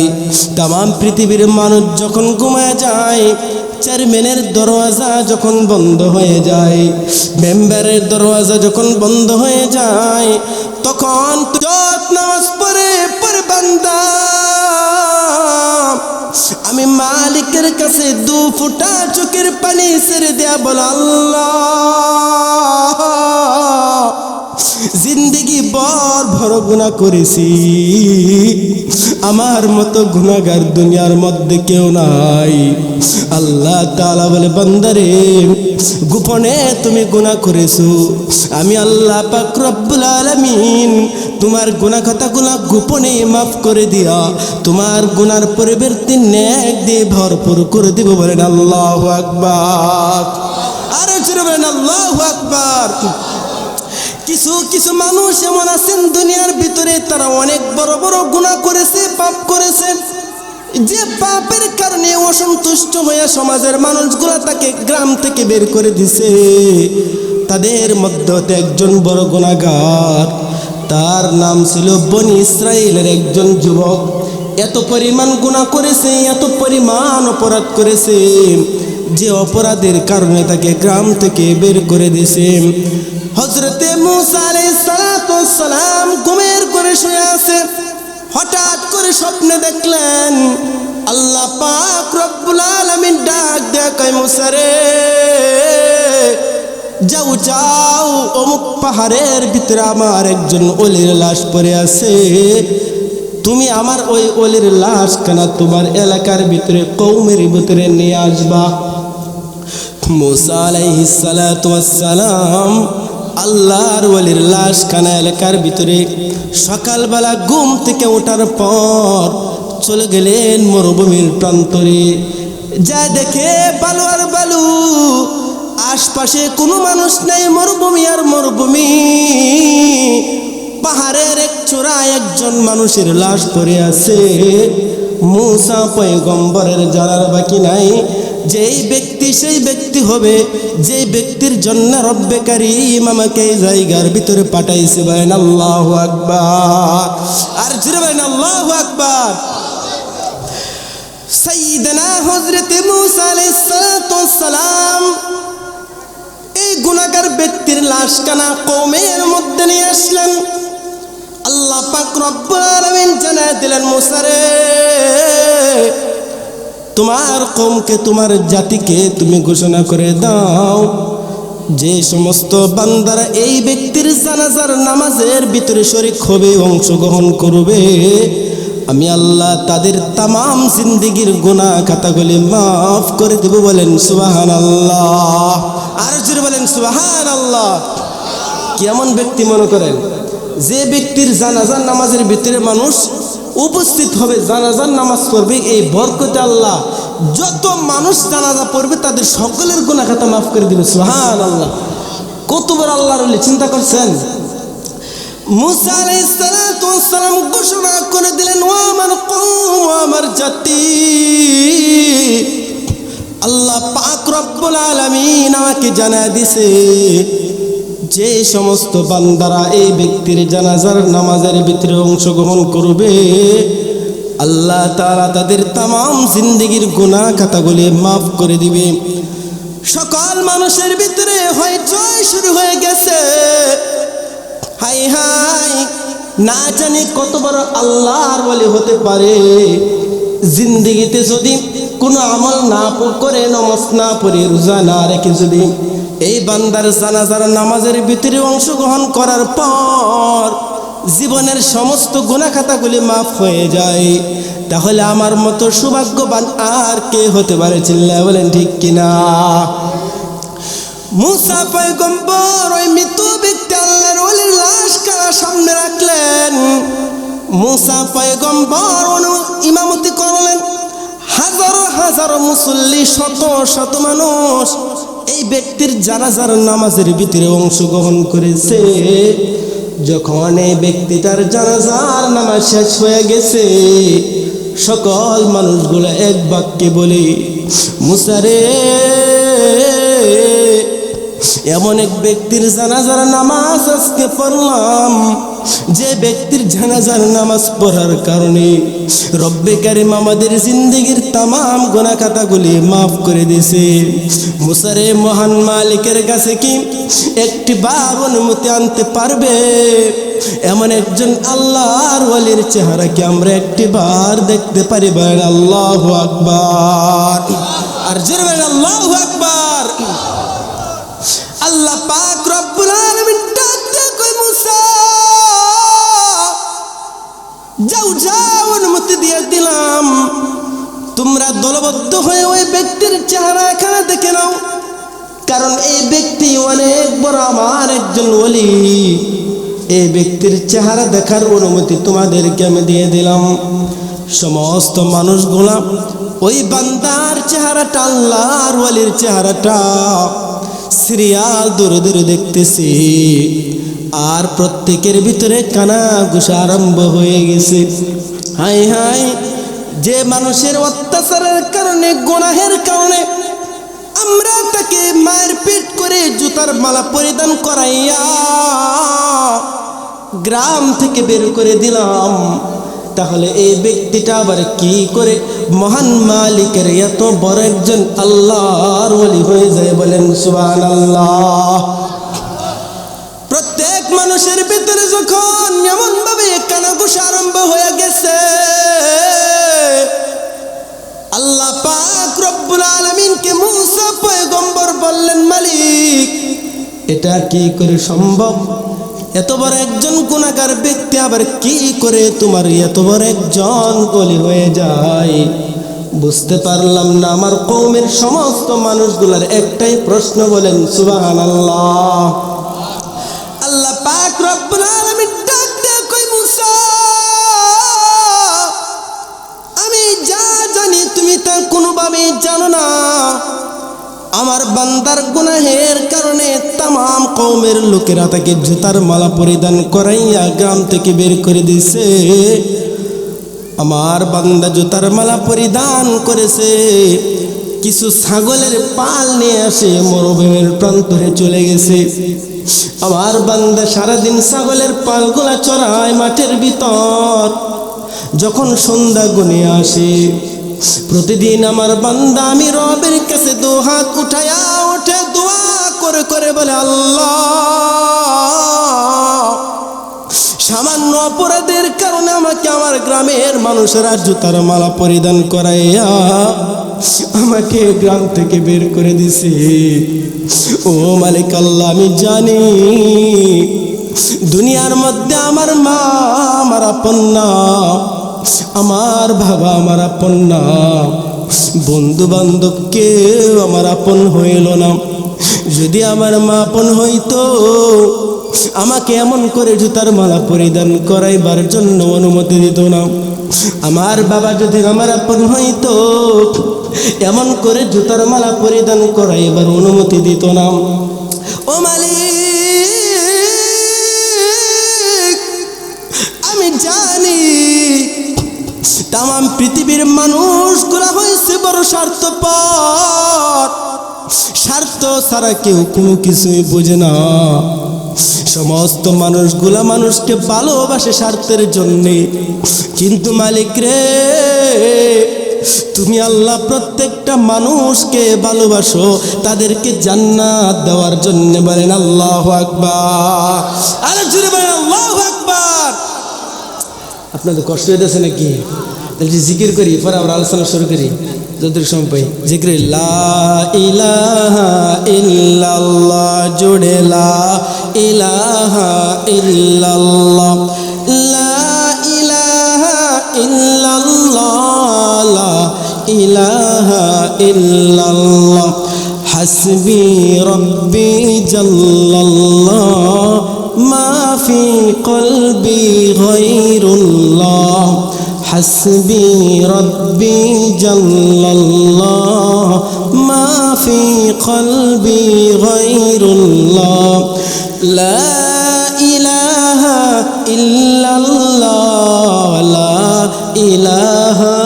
তামাম পৃথিবীর মানুষ যখন ঘুমায় যায়, চেয়ারম্যানের দরওয়াজা যখন বন্ধ হয়ে যায়, মেম্বারের দরওয়াজা যখন বন্ধ হয়ে যায়, তখন যত নামাজ পড়ে বান্দা আমি মালিকের কাছে 2 ফোঁটা চোখের পানি ছেড়ে দেয়া বল, আল্লাহ জিন্দেগি ভর গুনাহ করেছি, আমার মতো গুনাহগার দুনিয়ার মধ্যে কেউ নাই। আল্লাহ তাআলা বলে, বান্দারে গোপনে তুমি গুনাহ করেছো, আমি আল্লাহ পাক রব্বুল আলামিন তোমার গুনাহ খাতাগুলো গোপনে মাফ করে দিয়া তোমার গুনার পরিবর্তে নেক দিয়ে ভরপুর করে দিব। বলেন আল্লাহু আকবার। আরে জোরে বলেন আল্লাহু আকবার। কিছু কিছু মানুষ এমন আছেন দুনিয়ার ভিতরে, তারা অনেক বড় বড় গুনাহ করেছে, পাপ করেছে, যে পাপের কারণে অসন্তুষ্ট হয়ে সমাজের মানুষগুলা তাকে গ্রাম থেকে বের করে দিছে। তাদের মধ্যে একজন বড় গুনাহগার, তার নাম ছিল বনি ইসরাইলের একজন যুবক। এত পরিমাণ গুনাহ করেছে, এত পরিমাণ অপরাধ করেছে, যে অপরাধের কারণে তাকে গ্রাম থেকে বের করে দিয়েছে। হযরতে মূসা আলাইহিস সালাম ঘুমের ঘরে শুয়ে আছে। হঠাৎ করে স্বপ্নে দেখলেন আল্লাহ পাক রব্বুল আলামিন ডাক দেয়া কয়, মূসা রে যাও যাও, অমুক পাহাড়ের ভিতরে আমার একজন ওলির লাশ পড়ে আছে, তুমি আমার ওই ওলির লাশ কেনা তোমার এলাকার ভিতরে কওমের ভিতরে নিয়ে আসবা। মূসা আলাইহিস সালাতু ওয়াস সালাম আল্লাহর ওলির লাশ কানা এলাকার ভিতরে সকালবেলা ঘুম থেকে ওঠার পর চলে গেলেন মরুভূমির প্রান্তরে। যা দেখে বালু আর বালু, আশপাশে কোনো মানুষ নাই, মরুভূমি আর মরুভূমি। পাহাড়ের এক চূড়ায় একজন মানুষের লাশ পড়ে আছে। মূসা পয়গম্বরের জানার বাকি নাই, যেই ব্যক্তি সেই ব্যক্তি হবে, যে ব্যক্তির জন্য রব্বে কারীম আমাকে এই জায়গার ভিতরে পাঠাইছে। বলেন আল্লাহু আকবার। আর জোরে বলেন আল্লাহু আকবার। সাইয়্যিদানা হযরতে মূসা আলাইহিস সালাম এই গুনাহগার ব্যক্তির লাশ কানা কওমের মধ্যে নিয়ে আসলেন। আল্লাহ পাক রব্বুল আলামিন জানায় দিলেন, মূসা রে তোমার কওমকে, তোমার জাতিকে তুমি ঘোষণা করে দাও, যে সমস্ত বান্দারা এই ব্যক্তির জানাজার নামাজের ভিতরে শরীক হবে, অংশগ্রহণ করবে, আমি আল্লাহ তাদের তামাম জিন্দেগির গুনাহ খাতাগুলি মাফ করে দেব। বলেন সুবহানাল্লাহ। আর জোরে বলেন সুবহানাল্লাহ। কেমন ব্যক্তি মনে করেন? যে ব্যক্তির জানাজার নামাজের ভিতরে মানুষ উপস্থিত হবে, জানাজার নামাজ পড়বে, এই বরকতে আল্লাহ যত মানুষ জানাজা পড়বে তাদের সকলের গুনাহ খাতা মাফ করে দিবে। সুবহানাল্লাহ। কত বড় আল্লাহর ওলি, চিন্তা করছেন? মূসা আলাইহিস সালাম ঘোষণা করে দিলেন, ও আমার কওম, ও আমার জাতি, আল্লাহ পাক রব্বুল আলামিন আমাকে জানায় দিছে, যে সমস্ত বান্দারা এই ব্যক্তির জানাজার নামাজের ভিতরে অংশগ্রহণ করবে, আল্লাহ তাআলা তাদের তামাম জিন্দেগির গুনাহ খাতাগুলি মাফ করে দিবে। সকল মানুষের ভিতরে হইচই শুরু হয়ে গেছে। হাই হাই, না জানি কত বড় আল্লাহর ওলি হতে পারে। জিন্দেগিতে যদি কোনো আমল না করে, নামাজ না পড়ে, রোজা না রেখে যদি এই বান্দার জানাজার নামাজের ভিতরে অংশগ্রহণ করার পর জীবনের সমস্ত গুনাহ খাতাগুলি মাফ হয়ে যায়, তাহলে আমার মতো সৌভাগ্যবান আর কে হতে পারে? চিল্লায় বলেন ঠিক কিনা? মূসা পয়গম্বর ওই মৃত ব্যক্তি আল্লাহর ওলির লাশ কারা সামনে রাখলেন। মূসা পয়গম্বর ইমামতি করলেন। হাজারো হাজারো মুসল্লি, শত শত মানুষ এই ব্যক্তির জানাজার নামাজের ভিতরে অংশগ্রহণ করেছে। যখন এই ব্যক্তিটার জানাজার নামাজ শেষ হয়ে গেছে, সকল মানুষগুলো এক বাক্যে বলে, মূসা রে, এমন এক ব্যক্তির জানাজার নামাজ আজকে পড়লাম, যে ব্যক্তির জানাজার নামাজ পড়ার কারণে রব্বে কারীম আমাদের জিন্দেগির তামাম গুনাহ খাতাগুলি মাফ করে দিয়েছে। মূসা রে, মহান মালিকের কাছে কি একটি বার অনুমতি আনতে পারবে? এমন একজন আল্লাহর ওলির চেহারা কি আমরা একটি বার দেখতে পারি? বলেন আল্লাহু আকবার। আর জোরে বলেন আল্লাহু আকবার। আল্লাহ পাক রব্বুল আলামিন ডাক দিয়ে কয়, মূসা হয়ে ওই ব্যক্তির চেহারা এখানে দেখে নাও, কারণ এই ব্যক্তি অনেক বড় আমার একজন ওলি। এই ব্যক্তির চেহারা দেখার অনুমতি তোমাদেরকে আমি দিয়ে দিলাম। সমস্ত মানুষগুলা ওই বান্দার চেহারাটা, আল্লাহর ওলির চেহারাটা সিরিয়াল দূরে দূরে দেখতেছি, আর প্রত্যেকের ভিতরে কানা ঘুষা আরম্ভ হয়ে গেছে। হাই হাই, যে মানুষের অত্যাচারের কারণে, গুনাহের কারণে আমরা তাকে মায়ের পিট করে জুতার মালা পরিধান করাইয়া গ্রাম থেকে বের করে দিলাম, তাহলে এই ব্যক্তিটা আবার কি করে মহান মালিকের এত বড় একজন আল্লাহর ওলি হয়ে যায়? বলেন সুবহানাল্লাহ। প্রত্যেক মানুষের ভিতরে যখন এমন ভাবে কানাঘুষা আরম্ভ হয়ে গেছে, আল্লাহ পাক রব্বুল আলামিনকে মুসা পয়গম্বর বললেন, মালিক এটা কি করে সম্ভব? এত বড় একজন গুনাহগার ব্যক্তি আবার কি করে তোমার এত বড় একজন ওলি হয়ে যায়? বুঝতে পারলাম না। আমার কওমের সমস্ত মানুষগুলোর একটাই প্রশ্ন, বলেন সুবহানাল্লাহ। আল্লাহ পাক রব্বুল আলামিন ডাক দিয়ে কই, মুসা আমি যা জানি তুমি তা কোনোভাবেই জানো না। আমার বান্দার গুনাহের কারণে তামাম কওমের লোকেরা তাকে জুতার মালা পরিধান করাইয়া গ্রাম থেকে বের করে দিয়েছে। আমার বান্দা জুতার মালা পরিধান করেছে, কিছু ছাগলের পাল নিয়ে আসে মরুভূমির প্রান্তরে চলে গেছে। আমার বান্দা সারাদিন ছাগলের পালগুলা চড়ায় মাঠের ভিতর। যখন সন্ধ্যা গুনে আসে, প্রতিদিন আমার বান্দা আমি রবের কাছে দু হাত উঠায়া উঠে দোয়া করে করে বলে, আল্লাহ সামান্য অপরাধের কারণে আমাকে আমার গ্রামের মানুষেরা জুতার মালা পরিধান করাইয়া আমাকে গ্রাম থেকে বের করে দিছে। ও মালিক আল্লাহ, আমি জানি দুনিয়ার মধ্যে আমার মা আমার আপন না, আমার বাবা আমার আপন না, বন্ধু বান্ধব কেউ আমার আপন হইল না। যদি আমার মা আপন হইতো আমাকে এমন করে জুতার মালা পরিধান করাইবার জন্য অনুমতি দিত না। আমার বাবা যদি আমার আপন হইতো এমন করে জুতার মালা পরিধান করাইবার অনুমতি দিত না। ও মালিক, আমি জানি তামাম পৃথিবীর মানুষগুলা হয়েছে বড় স্বার্থপর, স্বার্থ ছাড়া কেউ কোনো কিছুই বোঝে না। সমস্ত মানুষগুলা মানুষকে ভালোবাসে স্বার্থের জন্যে, কিন্তু মালিক রে তুমি আল্লাহ প্রত্যেকটা মানুষকে ভালোবাসো তাদেরকে জান্নাত দেওয়ার জন্য। বলেন আল্লাহু আকবার। আরে জোরে বলেন আল্লাহু আকবার। আপনাদের কষ্ট হইতেছে নাকি? তাহলে জিকির করি, পরে আমরা আলোচনা শুরু করি যতটুকু সময় পাই। জিকির লা ইলাহা ইল্লাল্লাহ, জোরে লা ইলাহা ইল্লাল্লাহ, লা ইলাহা ইল্লাল্লাহ, লা ইলাহা ইল্লাল্লাহ, হাসবি রব্বি জাল্লাল্লাহ, মা ফি কলবি গায়রুল্লাহ, হাসবি রব্বি জাল্লাল্লাহ, মা ফি কলবি গায়রুল্লাহ, লা ইলাহা ইল্লাল্লাহ, লা ইলাহা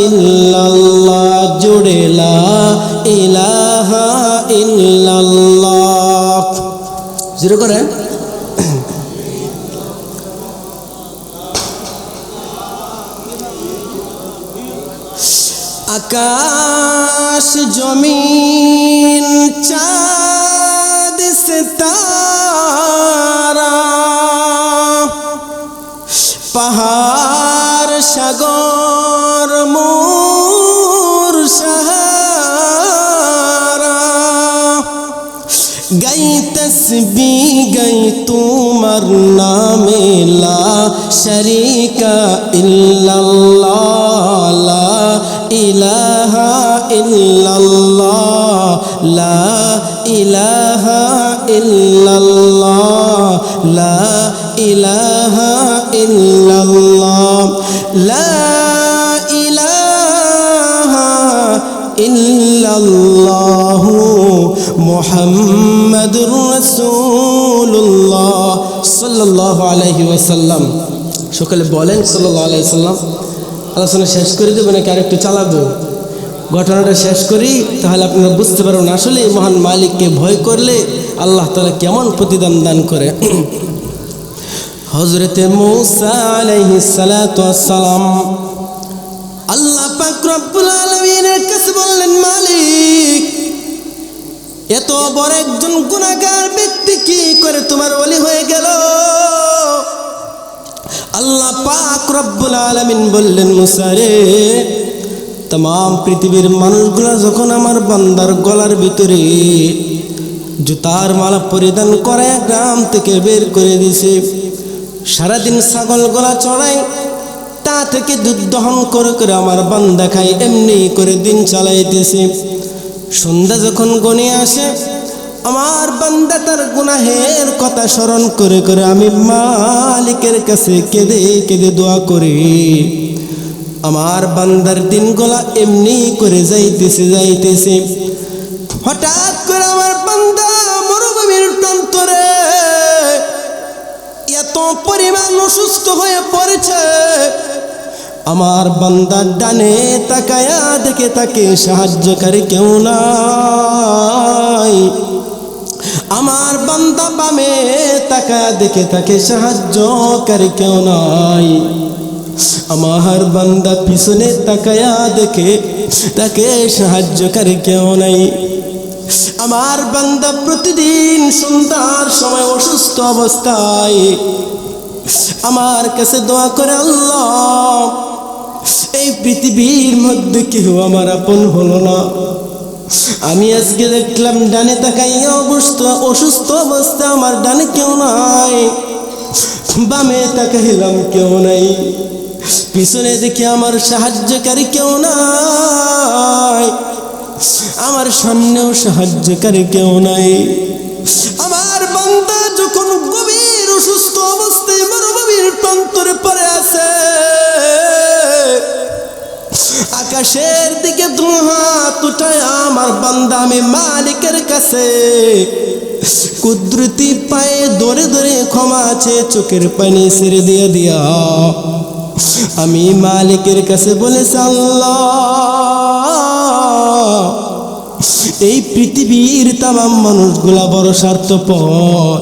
ইল্লাল্লাহ, জোরে লা ইলাহা ইল্লাল্লাহ। জোরে করে আকাশ জমিন চাঁদ সিতারা, পাহাড় সাগর মোর সাহারা, গাই তসবিহ গাই তোমার নামে লা শরীকা ইল্লাল্লাহ, লা ইলাহা ইল্লাল্লাহ লা ইলাহা ইল্লাল্লাহ লা ইলাহা ইল্লাল্লাহ লা ইলাহা ইল্লাল্লাহু মুহাম্মাদুর রাসূলুল্লাহ সাল্লাল্লাহু আলাইহি ওয়াসাল্লাম। সকলে বলেন সাল্লাল্লাহু আলাইহি ওয়াসাল্লাম। আলোচনা শেষ করে দেবো নাকি আরেকটু চালাবো? ঘটনাটা শেষ করি, তাহলে আপনারা বুঝতে পারবেন আসলে মহান মালিককে ভয় করলে আল্লাহ তাআলা কেমন প্রতিদান দান করে। হযরতে মূসা আলাইহিস সালাতু ওয়াস সালাম আল্লাহ পাক রব্বুল আলামিনের কাছে বললেন, মালিক এত বড় একজন গুনাহগার ব্যক্তি কি করে তোমার ওলি হয়ে গেল? আল্লাহ পাক রব্বুল আলামিন বললেন, মূসা রে, तमाम পৃথিবীর মানুষগুলো যখন আমার বান্দার গলার ভিতরে জুতার মালা পরিধান করে গ্রাম থেকে বের করে দিয়েছে, সারাদিন ছাগল গলা চড়াই, তা থেকে দুধ দহন করে করে আমার বান্দা খাই, এমনি করে দিন চালাইতেছে। সন্ধ্যা যখন গনিয়ে আসে, আমার বান্দা তার গুনাহের কথা স্মরণ করে করে আমি মালিকের কাছে কেঁদে কেঁদে দোয়া করি। আমার বান্দার দিনগুলা এমনি করে যাইতেছে। হঠাৎ করে আমার বান্দা মরুভূমির প্রান্তরে এত পরিমাণ অসুস্থ হয়ে পড়েছে, আমার বান্দার ডানে তাকায়া দেখে তাকে সাহায্যকারী কেউ নাই। আমার বান্দা বামে তাকায়া দেখে তাকে সাহায্যকারী কেউ নাই। আমার বান্দা পিছনে তাকায়া দেখে তাকে সাহায্যকারী কেউ নাই। আমার বান্দা প্রতিদিন সন্ধ্যার সময় অসুস্থ অবস্থায় আমার কাছে দোয়া করে, আল্লাহ এই পৃথিবীর মধ্যে কেউ আমার আপন হলো না। আমি আজকে দেখলাম ডানে তাকাইয়া অসুস্থ অবস্থা, আমার ডানে কেউ নাই, বামে তাকাইলাম কেউ নাই, পিছনে দেখি আমার সাহায্যকারী কেউ নাই, আমার সামনেও সাহায্যকারী কেউ নাই। আমার বান্দা যখন গভীর অসুস্থ অবস্থায় মরুভূমির প্রান্তরে পড়ে আছে, আকাশের দিকে দু হাত উঠায় আমার বান্দা আমি মালিকের কাছে কুদরতি পায়ে ধরে ধরে ক্ষমা আছে, চোখের পানি ছেড়ে দিয়ে দিয়া আমি মালিকের কাছে বলেছি, আল্লাহ এই পৃথিবীর তামাম মানুষগুলা বড় স্বার্থপর।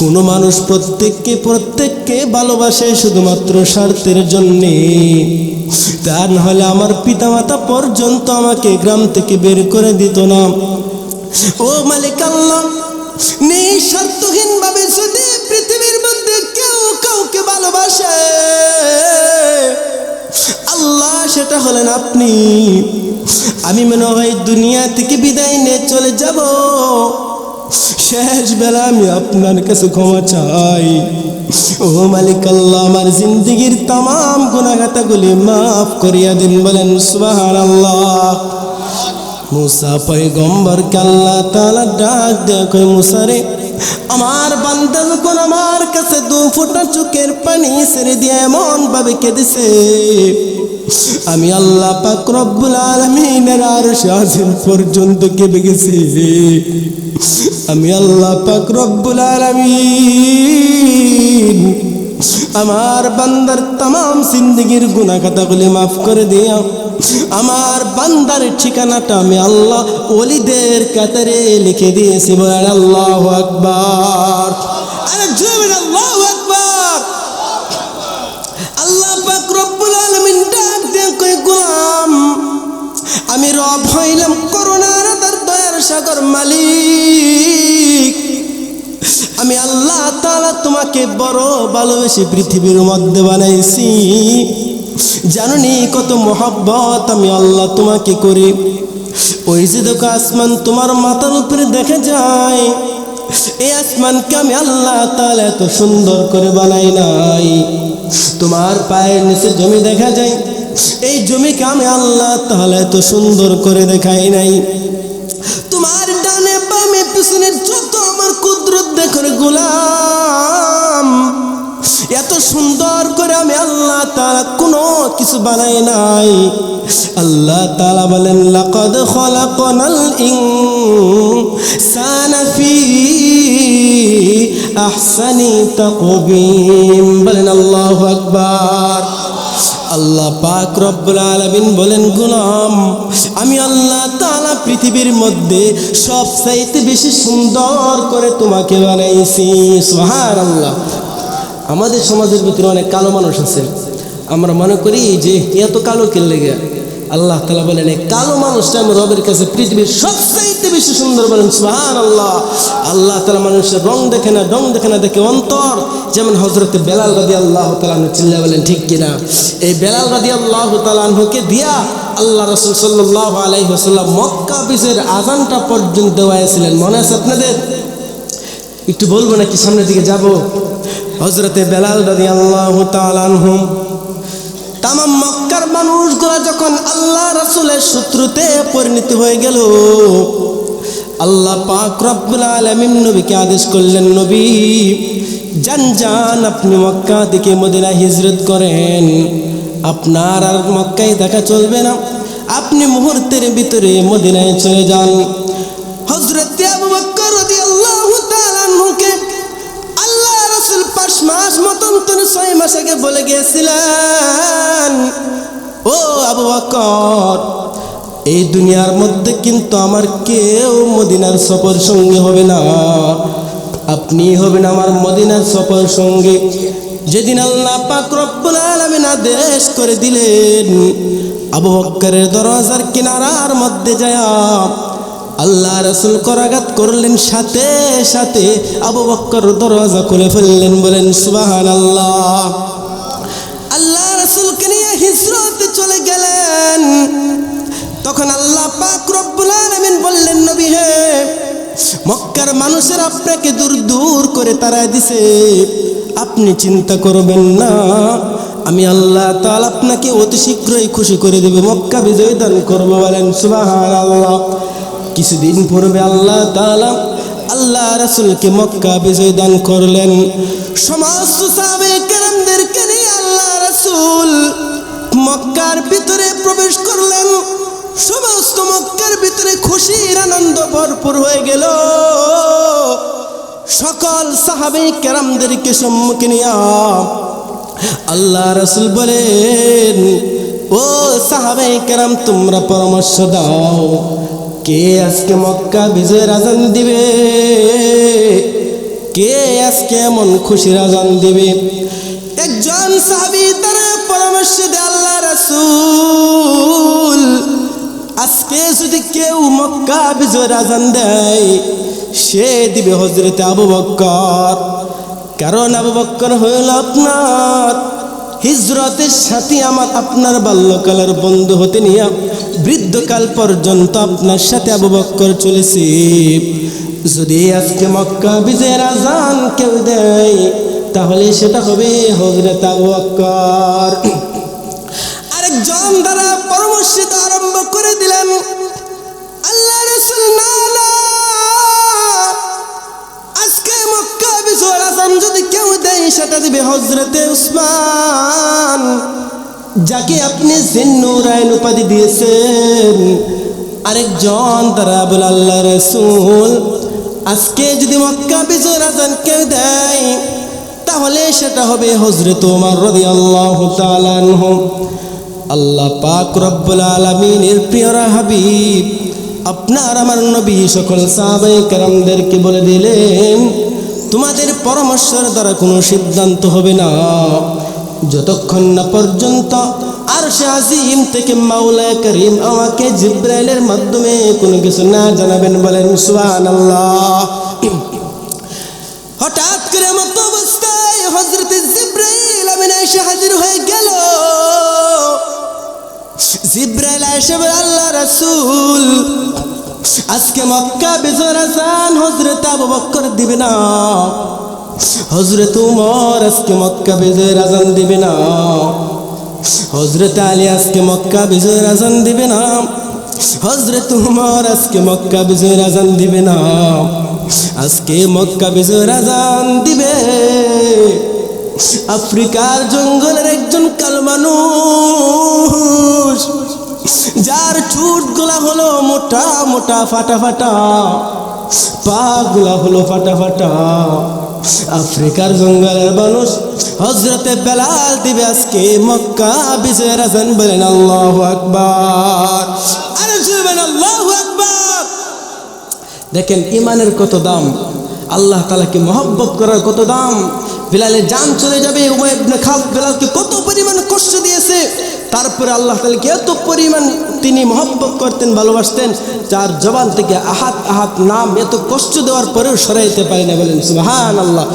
কোন মানুষ প্রত্যেককে ভালোবাসে শুধুমাত্র স্বার্থের জন্যে, তা না হলে আমার পিতামাতা পর্যন্ত আমাকে গ্রাম থেকে বের করে দিত না। ও মালিক আল্লাহ, নিঃস্বার্থহীন ভাবে যদি পৃথিবীর মধ্যে কেউ কাউকে ভালোবাসে, আল্লাহ সেটা হলেন আপনি। আমি মনে হয় দুনিয়া থেকে বিদায় নিয়ে চলে যাব, শেষ বেলা আমি আপনার কাছে ক্ষমা চাই। ও মালিক আল্লাহ, আমার জিন্দেগির তামাম গুনাহগাতাগুলি মাফ করিয়া দিন। বলেন সুবহানাল্লাহ। মুসা পয়গম্বরকে আল্লাহ তাআলা ডাক দেয়া কই, মুসা রে, আমার বান্দা যখন আমার কাছে দু ফোঁটা চোখের পানি ছেড়ে দিয়ে এমন ভাবে কেঁদেছে, আমি আল্লাহ পাক রব্বুল আলামিনের আরশ আজিম পর্যন্ত কেঁদে গেছি। আমি আল্লাহ পাক রব্বুল আলামিন আমার বান্দার তামাম জিন্দেগির গুনাহ খাতাগুলি মাফ করে দিয়া আমার বান্দার ঠিকানাটা আমি আল্লাহ ওলিদের কাতারে লিখে দিয়েছি। বলেন আল্লাহু আকবার। আরে জোরে আল্লাহু আকবার। আল্লাহ পাক রব্বুল আলামিন ডাক দিয়ে কই, গোলাম আমি রব হইলাম করুণার আধার দয়ার সাগর মালিক। আমি আল্লাহ তাআলা তোমাকে বড় ভালোবেসে পৃথিবীর মধ্যে বানাইছি। জানুনি কত মোহাব্বত আমি আল্লাহ তোমাকে করি। ওই যে দেখো আসমান তোমার মাথার উপরে দেখা যায়, এই আসমানকে আমি আল্লাহ তাআলা এত সুন্দর করে বানাই নাই। তোমার পায়ের নিচে জমি দেখা যায়, এই জমিকে আমি আল্লাহ তাআলা এত সুন্দর করে দেখাই নাই। তোমার ডানে বামে পিছনে যত আমার কুদরত দেখো রে গোলাম, এত সুন্দর করে আমি আল্লাহ তাআলা কোনো কিছু বানাই নাই। আল্লাহ তাআলা বলেন লাকাদ খালাকনাল ইনসানা ফি আহসানি তাকবীম। বলেন আল্লাহু আকবার। আল্লাহ পাক রব্বুল আলামিন বলেন গোলাম, আমি আল্লাহ তাআলা পৃথিবীর মধ্যে সবচাইতে বেশি সুন্দর করে তোমাকে বানাইছি। সুবহানাল্লাহ। আমাদের সমাজের ভিতরে অনেক কালো মানুষ আছে, আমরা মনে করি যে এত কালো কে লেগে। আল্লাহ তাআলা বলেন এই কালো মানুষটা আমার রবের কাছে পৃথিবীর সবচাইতে বেশি সুন্দর। বলেন সুবহানাল্লাহ। আল্লাহ তাআলা মানুষের রং দেখে না, ঢং দেখে না, দেখে অন্তর। যেমন হযরত বেলাল রাদিয়াল্লাহু তাআলা আনহু, চিল্লায়ে বলেন ঠিক কিনা? এই বেলাল রাদিয়াল্লাহু তাআলা আনহুকে দিয়া আল্লাহ রাসূল সাল্লাল্লাহু আলাইহি ওয়াসাল্লাম মক্কা বিজয়ের আযানটা পর্যন্ত দেওয়াইছিলেন। মনে আছে আপনাদের? একটু বলবো নাকি সামনের দিকে যাব? হযরতে বেলাল রাদিয়াল্লাহু তাআলা আনহু তামাম মক্কার মানুষগুলা যখন আল্লাহ রাসূলের শত্রুতে পরিণত হয়ে গেল, আল্লাহ পাক রব্বুল আলামিন নবীকে আদেশ করলেন, নবী যান যান, আপনি মক্কা থেকে মদিনায় হিজরত করেন। আপনার আর মক্কায় থাকা চলবে না, আপনি মুহূর্তের ভিতরে মদিনায় চলে যান। হযরত আবু বকর রাদিয়াল্লাহু তাআলা আনহুকে আল্লাহ রাসূল 5 মাস মতন 6 মাস আগে বলে গিয়েছিলেন, ও আবু বকর, এই দুনিয়ার মধ্যে কিন্তু আমার কেউ মদিনার সফর সঙ্গী হবে না, আপনি হবেন আমার মদিনার সফর সঙ্গী। যেদিন আল্লাহ পাক রব্বুল আলামিন আদেশ করে দিলেন, আবু বকরের দরজার কিনারার মধ্যে যায় আল্লাহ রাসূল করাঘাত করলেন, সাথে সাথে আবু বকর দরজা খুলে ফেললেন। বলেন সুবহানাল্লাহ। আল্লাহ রাসূলকে নিয়ে হিজরতে চলে গেলেন। তখন আল্লাহ পাক রব্বুল আলামিন বললেন, নবী হে, মক্কার মানুষের আপনাকে দূর দূর করে তাড়ায় দিছে, আপনি চিন্তা করবেন না, আমি আল্লাহ তাআলা আপনাকে অতি শীঘ্রই খুশি করে দেবে, মক্কা বিজয় দান করব। বলেন সুবহানাল্লাহ। কিছুদিন পূর্বে আল্লাহ তাআলা আল্লাহ রাসূলকে মক্কা বিজয় দান করলেন। সমস্ত সাহাবায়ে কেরামদেরকে নিয়ে আল্লাহ রাসূল মক্কার ভিতরে প্রবেশ করলেন। সমস্ত মক্কার ভিতরে খুশির আনন্দ ভরপুর হয়ে গেল। সকল সাহাবায়ে কেরামদেরকে সম্মুখে নিয়ে আল্লাহ রাসূল বলেন, ও সাহাবায়ে কেরাম, তোমরা পরামর্শ দাও, কে আজকে মক্কা বিজয়ের আযান দিবে? কে আজকে এমন খুশির আযান দিবে? একজন সাহাবী তারা পরামর্শ দেয়, আল্লাহ রাসূল, আজকে যদি কেউ মক্কা বিজয়ের আযান দেয়, সে দিবে হযরত আবু বকর। কারণ আবু বকর হইল আপনার হিজরতের সাথী, আমার আপনার বাল্যকালের বন্ধু হতে নিয়ে বৃদ্ধকাল পর্যন্ত আপনার সাথে আবু বকর চলেছে। যদি আজকে মক্কা বিজয়ের আযান কেউ দেয়, তাহলে সেটা হবে হযরত আবু বকর। আরেকজন দ্বারা পরামর্শ আরম্ভ করে দিলেন, আল্লাহ রাসূল, না না, আজকে মক্কা বিজয়ের আযান যদি কেউ দেয়, সেটা দিবে হযরত উসমান, যাকে আপনি জিন্নুরাইন উপাধি দিয়েছেন। আরেকজন তারা বলে, আল্লাহ রাসূল, আজকে যদি মক্কা বিজয়ের আযান কেউ দেয়, তাহলে সেটা হবে হযরত ওমর রাদিয়াল্লাহু তাআলা আনহু। আল্লাহ পাক রব্বুল আলামিনের প্রিয় হাবিব আপনার আমার নবী সকল সাহাবায়ে কেরামদেরকে বলে দিলেন, তোমাদের পরামর্শের দ্বারা কোনো সিদ্ধান্ত হবে না, যতক্ষণ না পর্যন্ত আরশে আজিম থেকে মাওলা করিম আমাকে জিবরাইলের মাধ্যমে কোনো কিছু না জানাবেন। বলেন সুবহানাল্লাহ। হঠাৎ করে মত অবস্থায় হযরত জিবরাইল আমিন এসে হাজির হয়ে গেল। জিবরাইল এসে বলে, আল্লাহ রাসূল, আজকে মক্কা বিজয়ের আযান হযরত আবু বকর দিবে না, হযরত ওমর আজকে মক্কা বিজয়ের আযান দিবে না। হযরত আলী আজকে মক্কা বিজয়ের আজান দিবে না, হযরত উমর আজকে মক্কা বিজয়ের আজান দিবে না, আজকে মক্কা বিজয়ের আজান দিবে আফ্রিকার জঙ্গলের একজন কালো মানুষ, যার ঠোঁটগুলা হলো মোটা মোটা ফাটা ফাটা, পা গুলা হলো ফাটা ফাটা। আফ্রিকার জঙ্গলের মানুষ হযরতে বেলাল দিবে আজকে মক্কা বিজয়ের আজান। বলেন আল্লাহু আকবার, আরে বলেন আল্লাহু আকবার। দেখেন ইমানের কত দাম, আল্লাহ তাআলাকে মহব্বত করার কত দাম। বেলালের জান চলে যাবে, উমাইয়া ইবনে খালদ বেলালকে কত পরিমাণ কষ্ট দিয়েছে, তারপরে আল্লাহ তাআলাকে এত পরিমাণ তিনি মহব্বত করতেন, ভালোবাসতেন, যার জবান থেকে আহাত আহাত নাম এত কষ্ট দেওয়ার পরেও সরাইতে পারে না। বলেন সুবহানাল্লাহ।